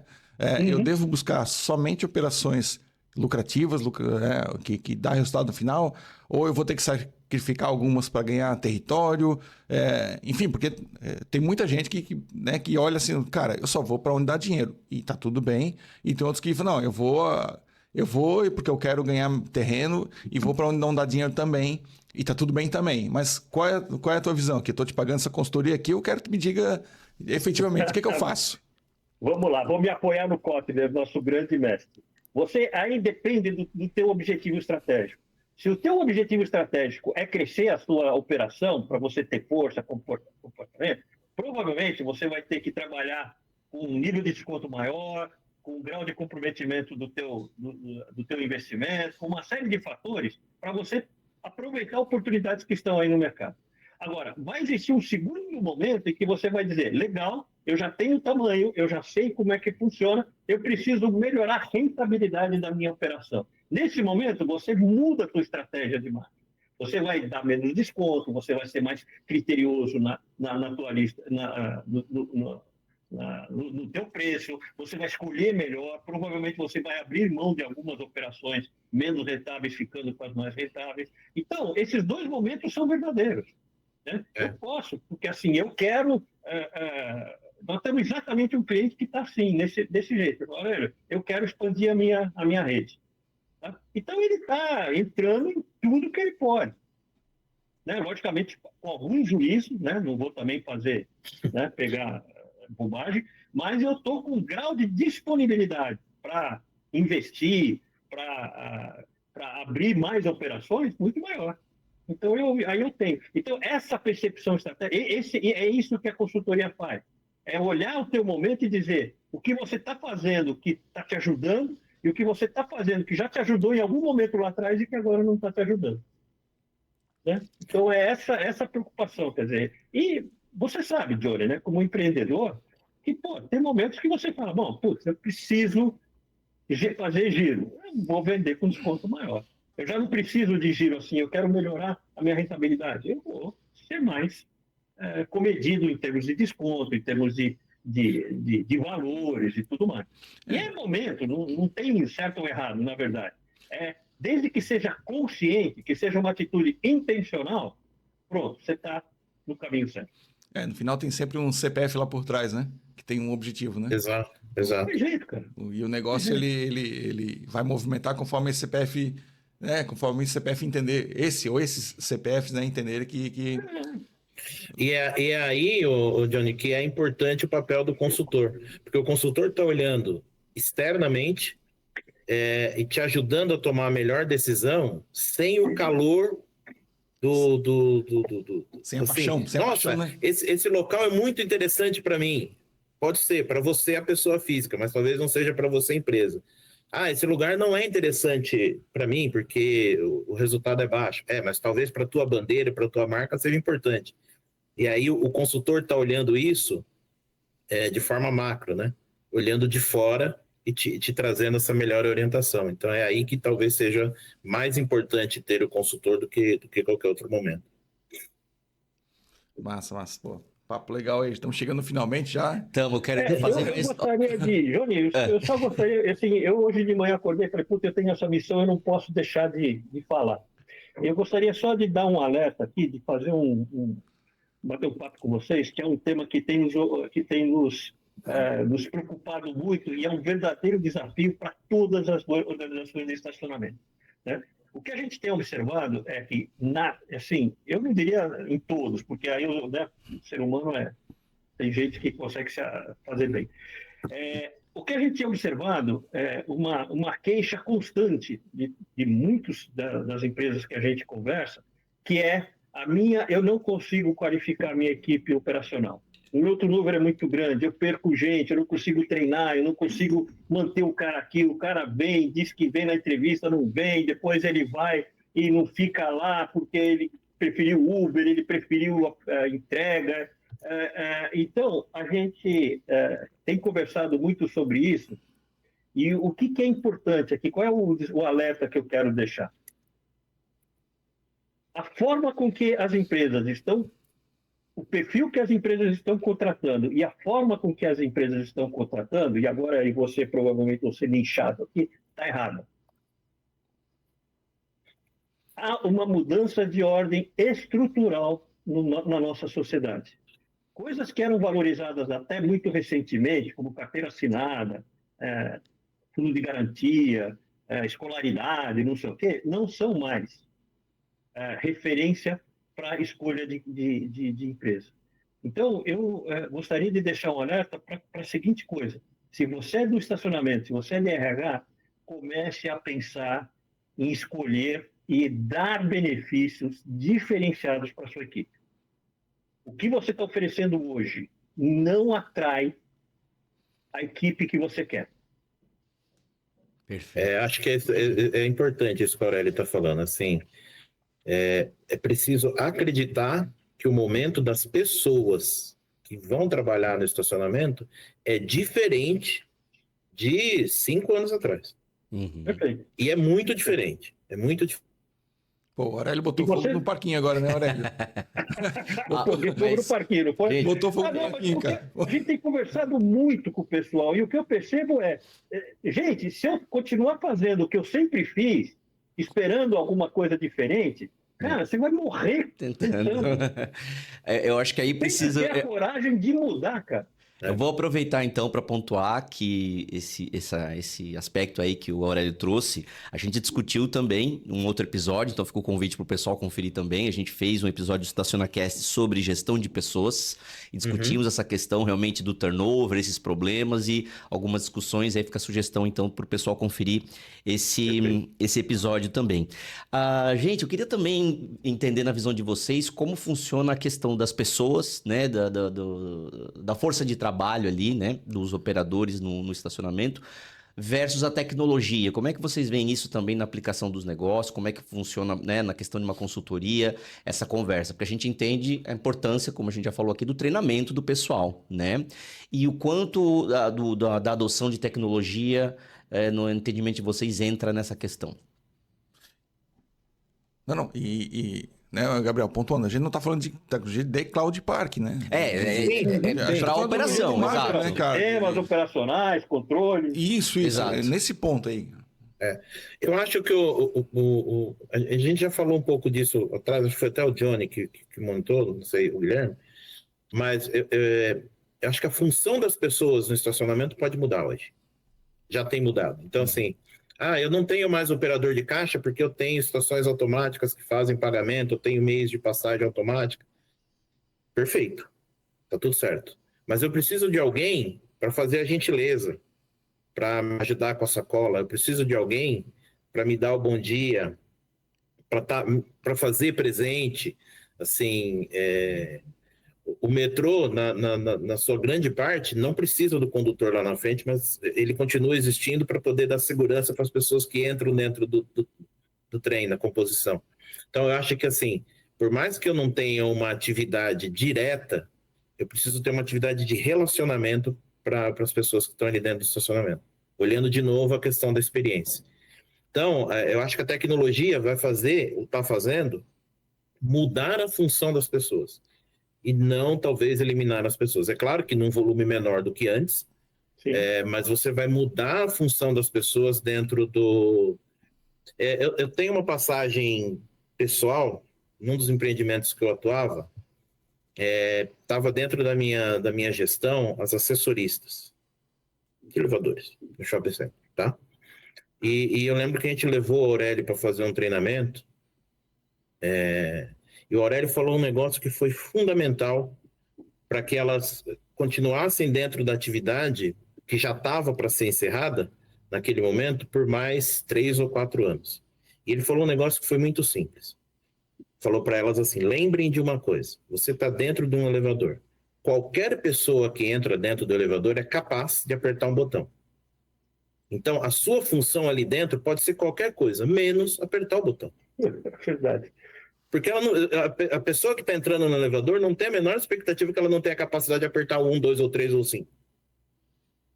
Eu devo buscar somente operações lucrativas, que dá resultado no final, ou eu vou ter que sacrificar algumas para ganhar território, enfim, porque tem muita gente que olha assim, cara, eu só vou para onde dá dinheiro, e tá tudo bem, e tem outros que falam, não, eu vou porque eu quero ganhar terreno e vou para onde não dá dinheiro também, e tá tudo bem também. Mas qual é a tua visão? Que eu tô te pagando essa consultoria aqui, eu quero que tu me diga efetivamente o que eu faço. Vamos lá, vou me apoiar no Kotler, nosso grande mestre. Você aí depende do teu objetivo estratégico. Se o teu objetivo estratégico é crescer a sua operação, para você ter força, comportamento, provavelmente você vai ter que trabalhar com um nível de desconto maior, com um grau de comprometimento do teu investimento, com uma série de fatores para você aproveitar oportunidades que estão aí no mercado. Agora, vai existir um segundo momento em que você vai dizer, legal, eu já tenho tamanho, eu já sei como é que funciona, eu preciso melhorar a rentabilidade da minha operação. Nesse momento, você muda a sua estratégia de marketing. Você vai dar menos desconto, você vai ser mais criterioso na tua lista, no teu preço, você vai escolher melhor, provavelmente você vai abrir mão de algumas operações menos rentáveis, ficando com as mais rentáveis. Então, esses dois momentos são verdadeiros. Né? Eu posso, porque assim, eu quero... nós temos exatamente um cliente que está assim, desse jeito. Eu quero expandir a minha rede. Tá? Então, ele está entrando em tudo que ele pode. Né? Logicamente, com algum juízo, né? Não vou também fazer, né? Pegar bobagem, mas eu estou com um grau de disponibilidade para investir, para abrir mais operações muito maior. Então, aí eu tenho. Então, essa percepção estratégica, é isso que a consultoria faz. É olhar o teu momento e dizer o que você está fazendo que está te ajudando e o que você está fazendo que já te ajudou em algum momento lá atrás e que agora não está te ajudando. Né? Então, é essa preocupação, quer dizer. E você sabe, Johnny, né, como empreendedor, que tem momentos que você fala, bom, putz, eu preciso fazer giro, eu vou vender com desconto maior. Eu já não preciso de giro assim, eu quero melhorar a minha rentabilidade. Eu vou ser mais comedido em termos de desconto, em termos de valores e tudo mais. E é momento, não tem certo ou errado, na verdade. Desde que seja consciente, que seja uma atitude intencional, pronto, você está no caminho certo. No final tem sempre um CPF lá por trás, né? Que tem um objetivo, né? Exato. Não tem jeito, cara. E o negócio, ele vai movimentar conforme esse CPF, né? Conforme esse CPF entender, esse ou esses CPFs, né? Entenderem que... E é aí, Johnny, que é importante o papel do consultor. Porque o consultor está olhando externamente e te ajudando a tomar a melhor decisão sem o calor sem a paixão, sem a paixão, né? Esse local é muito interessante para mim. Pode ser para você, a pessoa física, mas talvez não seja para você, a empresa. Esse lugar não é interessante para mim porque o resultado é baixo. Mas talvez para a tua bandeira, para a tua marca seja importante. E aí o consultor está olhando isso de forma macro, né? Olhando de fora e te trazendo essa melhor orientação. Então é aí que talvez seja mais importante ter o consultor do que qualquer outro momento. Massa. Pô, papo legal aí. Estamos chegando finalmente já. Estamos, quero fazer eu gostaria de... Johnny, eu só gostaria... Assim, eu hoje de manhã acordei e falei, puta, eu tenho essa missão, eu não posso deixar de falar. Eu gostaria só de dar um alerta aqui, de fazer bater um papo com vocês, que é um tema que tem nos preocupado muito e é um verdadeiro desafio para todas as organizações de estacionamento. Né? O que a gente tem observado é que, assim, eu não diria em todos, porque aí o ser humano tem gente que consegue se fazer bem. O que a gente tem observado é uma queixa constante de muitas das empresas que a gente conversa, que é eu não consigo qualificar a minha equipe operacional. O meu turnover é muito grande, eu perco gente, eu não consigo treinar, eu não consigo manter o cara aqui, o cara vem, diz que vem na entrevista, não vem, depois ele vai e não fica lá porque ele preferiu Uber, ele preferiu a entrega. Então, a gente tem conversado muito sobre isso, e o que é importante aqui, qual é o alerta que eu quero deixar? A forma com que as empresas estão, o perfil que as empresas estão contratando e a forma com que as empresas estão contratando, e agora você provavelmente vai ser linchado aqui, está errada. Há uma mudança de ordem estrutural na nossa sociedade. Coisas que eram valorizadas até muito recentemente, como carteira assinada, fundo de garantia, escolaridade, não sei o quê, não são mais referência para a escolha de empresa. Então, eu gostaria de deixar um alerta para a seguinte coisa. Se você é do estacionamento, se você é de RH, comece a pensar em escolher e dar benefícios diferenciados para a sua equipe. O que você está oferecendo hoje não atrai a equipe que você quer. Perfeito. Acho que é importante isso que o Aurélio está falando. Assim, é preciso acreditar que o momento das pessoas que vão trabalhar no estacionamento é diferente de 5 anos atrás. Perfeito. E é muito diferente. É muito diferente. Pô, o Aurélio botou E você- fogo no parquinho agora, né, Aurélio? Botou fogo no mas- parquinho, não foi? Botou fogo Ah, no não, mas parquinho, porque cara. a gente tem conversado muito com o pessoal, e o que eu percebo gente, se eu continuar fazendo o que eu sempre fiz, esperando alguma coisa diferente, cara, você vai morrer Tentando. tentando. Eu acho que aí Tem que precisa. ter a coragem de mudar, cara. Eu vou aproveitar então para pontuar que esse aspecto aí que o Aurélio trouxe, a gente discutiu também num outro episódio, então fica o convite para o pessoal conferir também. A gente fez um episódio do StacionaCast sobre gestão de pessoas e discutimos essa questão realmente do turnover, esses problemas e algumas discussões. Aí fica a sugestão então para o pessoal conferir esse episódio também. Gente, eu queria também entender na visão de vocês como funciona a questão das pessoas, né, da força de trabalho ali, né, dos operadores no estacionamento, versus a tecnologia. Como é que vocês veem isso também na aplicação dos negócios? Como é que funciona, né, na questão de uma consultoria, essa conversa? Porque a gente entende a importância, como a gente já falou aqui, do treinamento do pessoal, né? E o quanto da adoção de tecnologia, no entendimento de vocês, entra nessa questão. Não, né, Gabriel, pontuando, a gente não está falando de tecnologia de Cloud Park, né? Para a operação, exato. né, cara? Temas operacionais, controle. Isso, Exato. nesse ponto aí. Eu acho que a gente já falou um pouco disso atrás, acho que foi até o Johnny que montou, não sei, o Guilherme, mas eu acho que a função das pessoas no estacionamento pode mudar hoje. Já tem mudado. Então, assim, eu não tenho mais operador de caixa porque eu tenho estações automáticas que fazem pagamento, eu tenho meios de passagem automática. Perfeito. Tá tudo certo. Mas eu preciso de alguém para fazer a gentileza, para me ajudar com a sacola. Eu preciso de alguém para me dar o bom dia, para fazer presente. Assim, o metrô, na sua grande parte, não precisa do condutor lá na frente, mas ele continua existindo para poder dar segurança para as pessoas que entram dentro do trem, na composição. Então, eu acho que, assim, por mais que eu não tenha uma atividade direta, eu preciso ter uma atividade de relacionamento para as pessoas que estão ali dentro do estacionamento, olhando de novo a questão da experiência. Então, eu acho que a tecnologia vai fazer, ou está fazendo, mudar a função das pessoas e não, talvez, eliminar as pessoas. É claro que num volume menor do que antes, mas você vai mudar a função das pessoas dentro do... eu tenho uma passagem pessoal, num dos empreendimentos que eu atuava, estava dentro da minha gestão as assessoristas de elevadores no shopping center, tá? E eu lembro que a gente levou o Aurélio para fazer um treinamento, e o Aurélio falou um negócio que foi fundamental para que elas continuassem dentro da atividade que já estava para ser encerrada naquele momento por mais 3 ou 4 anos. E ele falou um negócio que foi muito simples. Falou para elas assim: lembrem de uma coisa, você está dentro de um elevador. Qualquer pessoa que entra dentro do elevador é capaz de apertar um botão. Então, a sua função ali dentro pode ser qualquer coisa, menos apertar o botão. Verdade. Porque a pessoa que está entrando no elevador não tem a menor expectativa que ela não tenha a capacidade de apertar o 1, 2 ou 3 ou 5.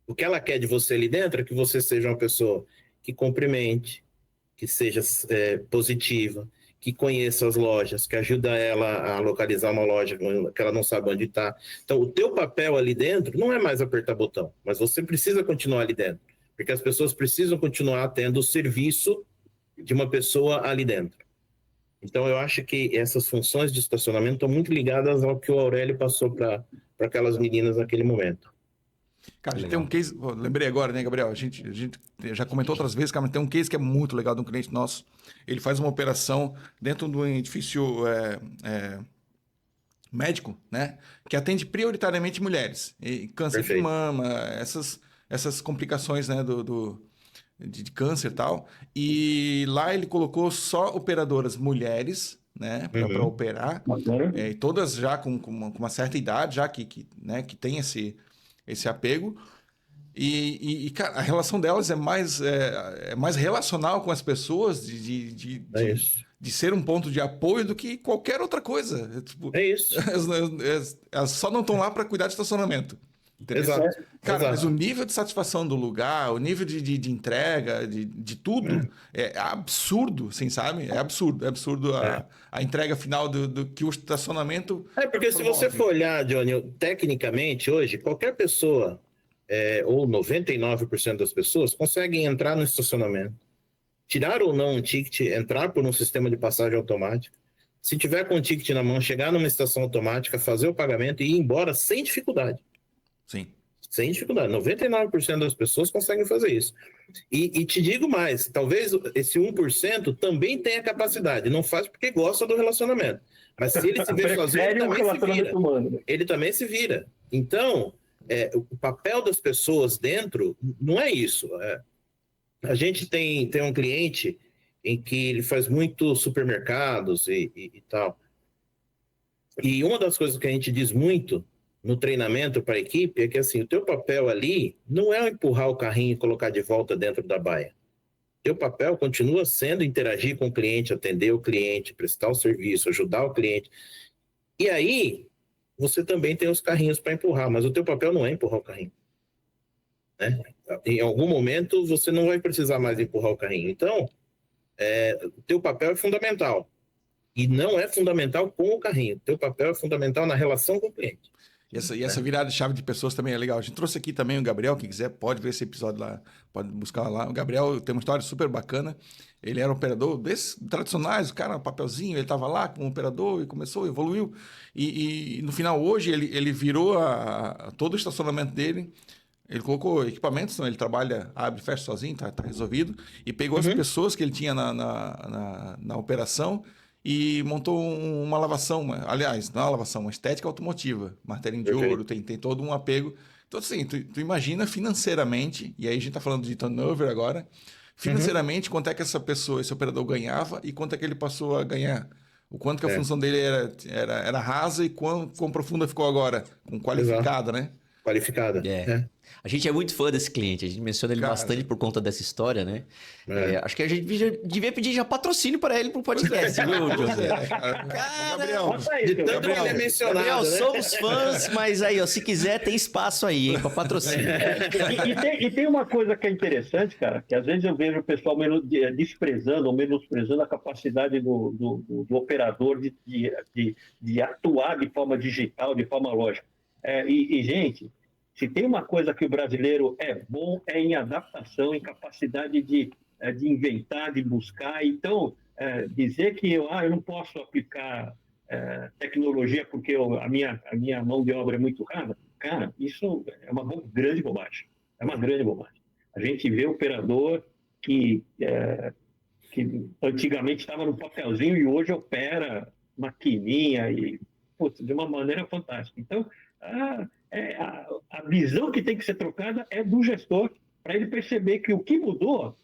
O que ela quer de você ali dentro é que você seja uma pessoa que cumprimente, que seja positiva, que conheça as lojas, que ajuda ela a localizar uma loja que ela não sabe onde está. Então, o teu papel ali dentro não é mais apertar botão, mas você precisa continuar ali dentro, porque as pessoas precisam continuar tendo o serviço de uma pessoa ali dentro. Então, eu acho que essas funções de estacionamento estão muito ligadas ao que o Aurélio passou para aquelas meninas naquele momento. Cara, a gente tem um case, lembrei agora, né, Gabriel? A gente já comentou outras vezes, cara, mas tem um case que é muito legal de um cliente nosso. Ele faz uma operação dentro de um edifício médico, né? Que atende prioritariamente mulheres. E câncer de mama, essas complicações, né, de câncer e tal. E lá ele colocou só operadoras mulheres, né, para operar. E todas já com uma certa idade, já que tem esse apego. E cara, a relação delas é mais relacional com as pessoas, de ser um ponto de apoio do que qualquer outra coisa. Tipo, É isso. elas só não estão lá para cuidar de estacionamento. Entendeu? Exato. Cara, Exato. mas o nível de satisfação do lugar, o nível de entrega, de tudo, é absurdo, assim, sabe? É absurdo a entrega final do que o estacionamento... Porque se você for olhar, Johnny, tecnicamente, hoje, qualquer pessoa, ou 99% das pessoas, conseguem entrar no estacionamento, tirar ou não um ticket, entrar por um sistema de passagem automática, se tiver com o ticket na mão, chegar numa estação automática, fazer o pagamento e ir embora sem dificuldade. Sim. Sem dificuldade. 99% das pessoas conseguem fazer isso. E te digo mais, talvez esse 1% também tenha capacidade. Não faz porque gosta do relacionamento. Mas se ele se vê sozinho, ele também se vira. Humano. Ele também se vira. Então, o papel das pessoas dentro não é isso. A gente tem um cliente em que ele faz muito supermercados e tal. E uma das coisas que a gente diz muito no treinamento para a equipe é que assim, o teu papel ali não é empurrar o carrinho e colocar de volta dentro da baia. Teu papel continua sendo interagir com o cliente, atender o cliente, prestar o serviço, ajudar o cliente. E aí, você também tem os carrinhos para empurrar, mas o teu papel não é empurrar o carrinho. Né? Em algum momento, você não vai precisar mais empurrar o carrinho. Então, o teu papel é fundamental. E não é fundamental com o carrinho. O teu papel é fundamental na relação com o cliente. E essa virada de chave de pessoas também é legal. A gente trouxe aqui também o Gabriel, quem quiser pode ver esse episódio lá, pode buscar lá. O Gabriel tem uma história super bacana. Ele era um operador desses tradicionais, o cara, um papelzinho, ele estava lá como operador e começou, evoluiu. E no final, hoje, ele virou todo o estacionamento dele. Ele colocou equipamentos, então ele trabalha, abre e fecha sozinho, tá resolvido. E pegou as pessoas que ele tinha na operação e montou uma lavação, aliás, não é uma lavação, uma estética automotiva, martelinho de ouro, tem todo um apego. Então, assim, tu imagina financeiramente, e aí a gente está falando de turnover agora, financeiramente, quanto é que essa pessoa, esse operador ganhava e quanto é que ele passou a ganhar. O quanto que a função dele era rasa e quão profunda ficou agora, com qualificada, né? Qualificada. A gente é muito fã desse cliente, a gente menciona ele bastante por conta dessa história, né? Acho que a gente devia pedir já patrocínio para ele pro podcast, viu, José? Gabriel, de tanto que ele é mencionado, Gabriel, né? somos fãs, mas aí, ó, se quiser, tem espaço aí, hein, para patrocínio. E tem uma coisa que é interessante, cara, que às vezes eu vejo o pessoal desprezando ou menosprezando a capacidade do operador de atuar de forma digital, de forma lógica. Gente, se tem uma coisa que o brasileiro é bom, é em adaptação, em capacidade de inventar, de buscar. Então, dizer que eu não posso aplicar tecnologia porque a minha mão de obra é muito rara, cara, isso é uma grande bobagem. É uma grande bobagem. A gente vê operador que antigamente estava no papelzinho e hoje opera maquininha de uma maneira fantástica. Então, a visão que tem que ser trocada é do gestor, para ele perceber que o que mudou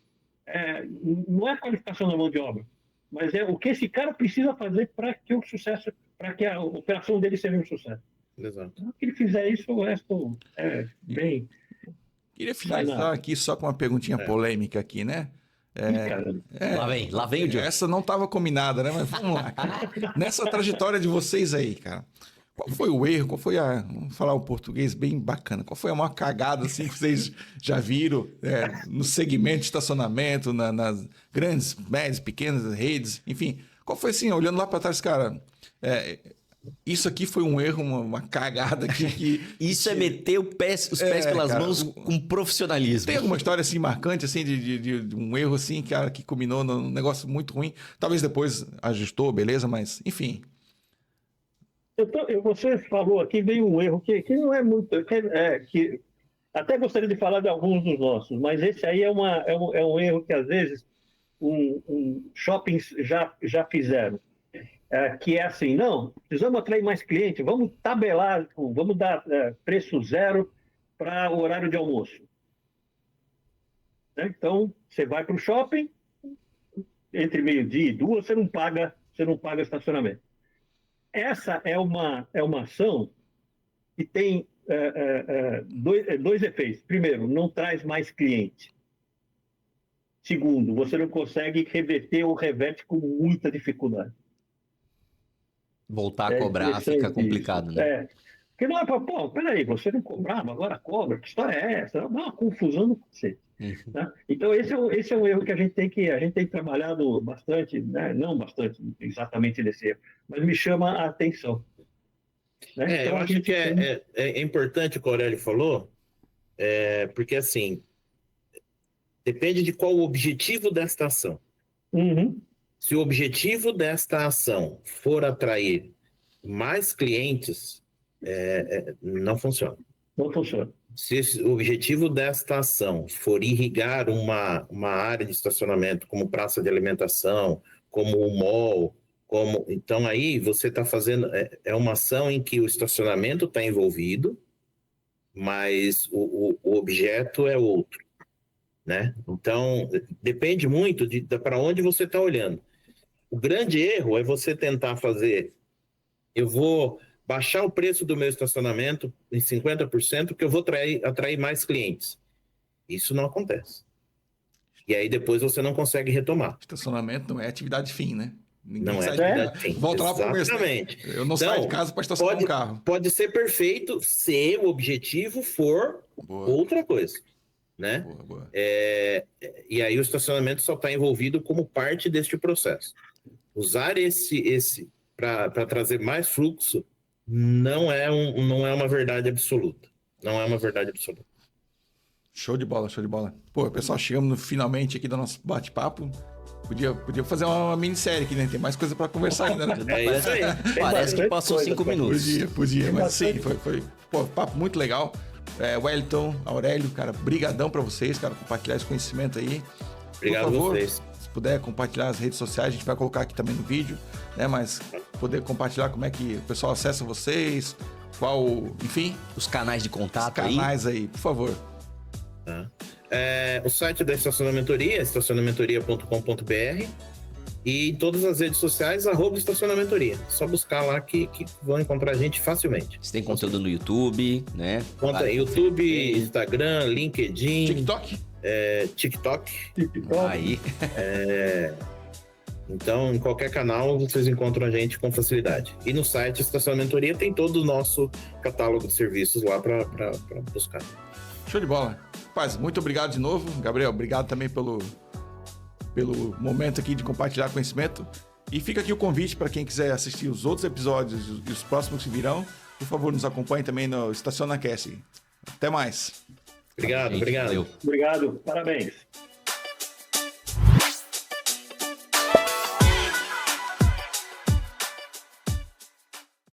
não é a qualificação da mão de obra, mas é o que esse cara precisa fazer para que o sucesso, para que a operação dele seja um sucesso. Exato. Se ele fizer isso, o resto é bem... Queria finalizar aqui só com uma perguntinha polêmica aqui, né? Lá vem o Diogo. Essa não estava combinada, né? Mas vamos lá. Nessa trajetória de vocês aí, cara, qual foi o erro? Qual foi vamos falar um português bem bacana, qual foi a maior cagada assim, que vocês já viram no segmento de estacionamento, nas grandes, médias, pequenas redes, enfim, qual foi assim, olhando lá para trás, cara, isso aqui foi um erro, uma cagada que... Isso é meter os pés pelas mãos com profissionalismo. Tem alguma história assim marcante assim de um erro assim, cara, que culminou num negócio muito ruim? Talvez depois ajustou, beleza, mas enfim... Você falou aqui, veio um erro que não é muito... que até gostaria de falar de alguns dos nossos, mas esse aí é um erro que, às vezes, shoppings já fizeram. Que é assim, não, precisamos atrair mais clientes, vamos tabelar, vamos dar preço zero para o horário de almoço. Então, você vai para o shopping, entre meio-dia e 2, você não paga estacionamento. Essa é uma ação que tem dois efeitos. Primeiro, não traz mais cliente. Segundo, você não consegue reverter ou reverte com muita dificuldade. Voltar a cobrar fica complicado, isso. né? Porque não é para, pô, peraí, você não cobrava, agora cobra, que história é essa? É uma confusão do cacete. Né? Então, esse é um erro que a gente tem trabalhado bastante, né? Não bastante, exatamente nesse erro, mas me chama a atenção. Né? Então, eu acho que é importante o que o Aurélio falou, porque assim, depende de qual o objetivo desta ação. Uhum. Se o objetivo desta ação for atrair mais clientes, não funciona. Não funciona. Se o objetivo desta ação for irrigar uma área de estacionamento, como praça de alimentação, como o mall, então aí você está fazendo... É uma ação em que o estacionamento está envolvido, mas o objeto é outro. Né? Então, depende muito para onde você está olhando. O grande erro é você tentar fazer... Eu vou baixar o preço do meu estacionamento em 50%, porque eu vou atrair mais clientes. Isso não acontece. E aí depois você não consegue retomar. Estacionamento não é atividade fim, né? Ninguém não é atividade fim. Volta lá para o começo. Exatamente. Eu não saio de casa para estacionar um carro. Pode ser perfeito se o objetivo for outra coisa. Né? Boa. E aí o estacionamento só está envolvido como parte deste processo. Usar esse para trazer mais fluxo não é uma verdade absoluta. Não é uma verdade absoluta. Show de bola. Pô, pessoal, chegamos finalmente aqui do nosso bate-papo. Podia fazer uma minissérie aqui, né? Tem mais coisa para conversar ainda, né? É isso aí. Parece que passou 5 minutos. Podia, mas sim, foi papo muito legal. Wellington, Aurélio, cara, brigadão para vocês, cara, compartilhar esse conhecimento aí. Obrigado a vocês. Se puder compartilhar as redes sociais, a gente vai colocar aqui também no vídeo, né? Mas poder compartilhar como é que o pessoal acessa vocês, enfim... Os canais de contato aí. Os canais aí, por favor. O site da Estacionamentoria, estacionamentoria.com.br, e em todas as redes sociais, @estacionamentoria. Só buscar lá que vão encontrar a gente facilmente. Você tem conteúdo no YouTube, né? YouTube, Instagram, LinkedIn. TikTok. Aí. Então, em qualquer canal, vocês encontram a gente com facilidade. E no site Estacionamentoria tem todo o nosso catálogo de serviços lá para buscar. Show de bola. Paz, muito obrigado de novo. Gabriel, obrigado também pelo momento aqui de compartilhar conhecimento. E fica aqui o convite para quem quiser assistir os outros episódios e os próximos que virão. Por favor, nos acompanhe também no StacionaCast. Até mais. Obrigado. Obrigado, parabéns.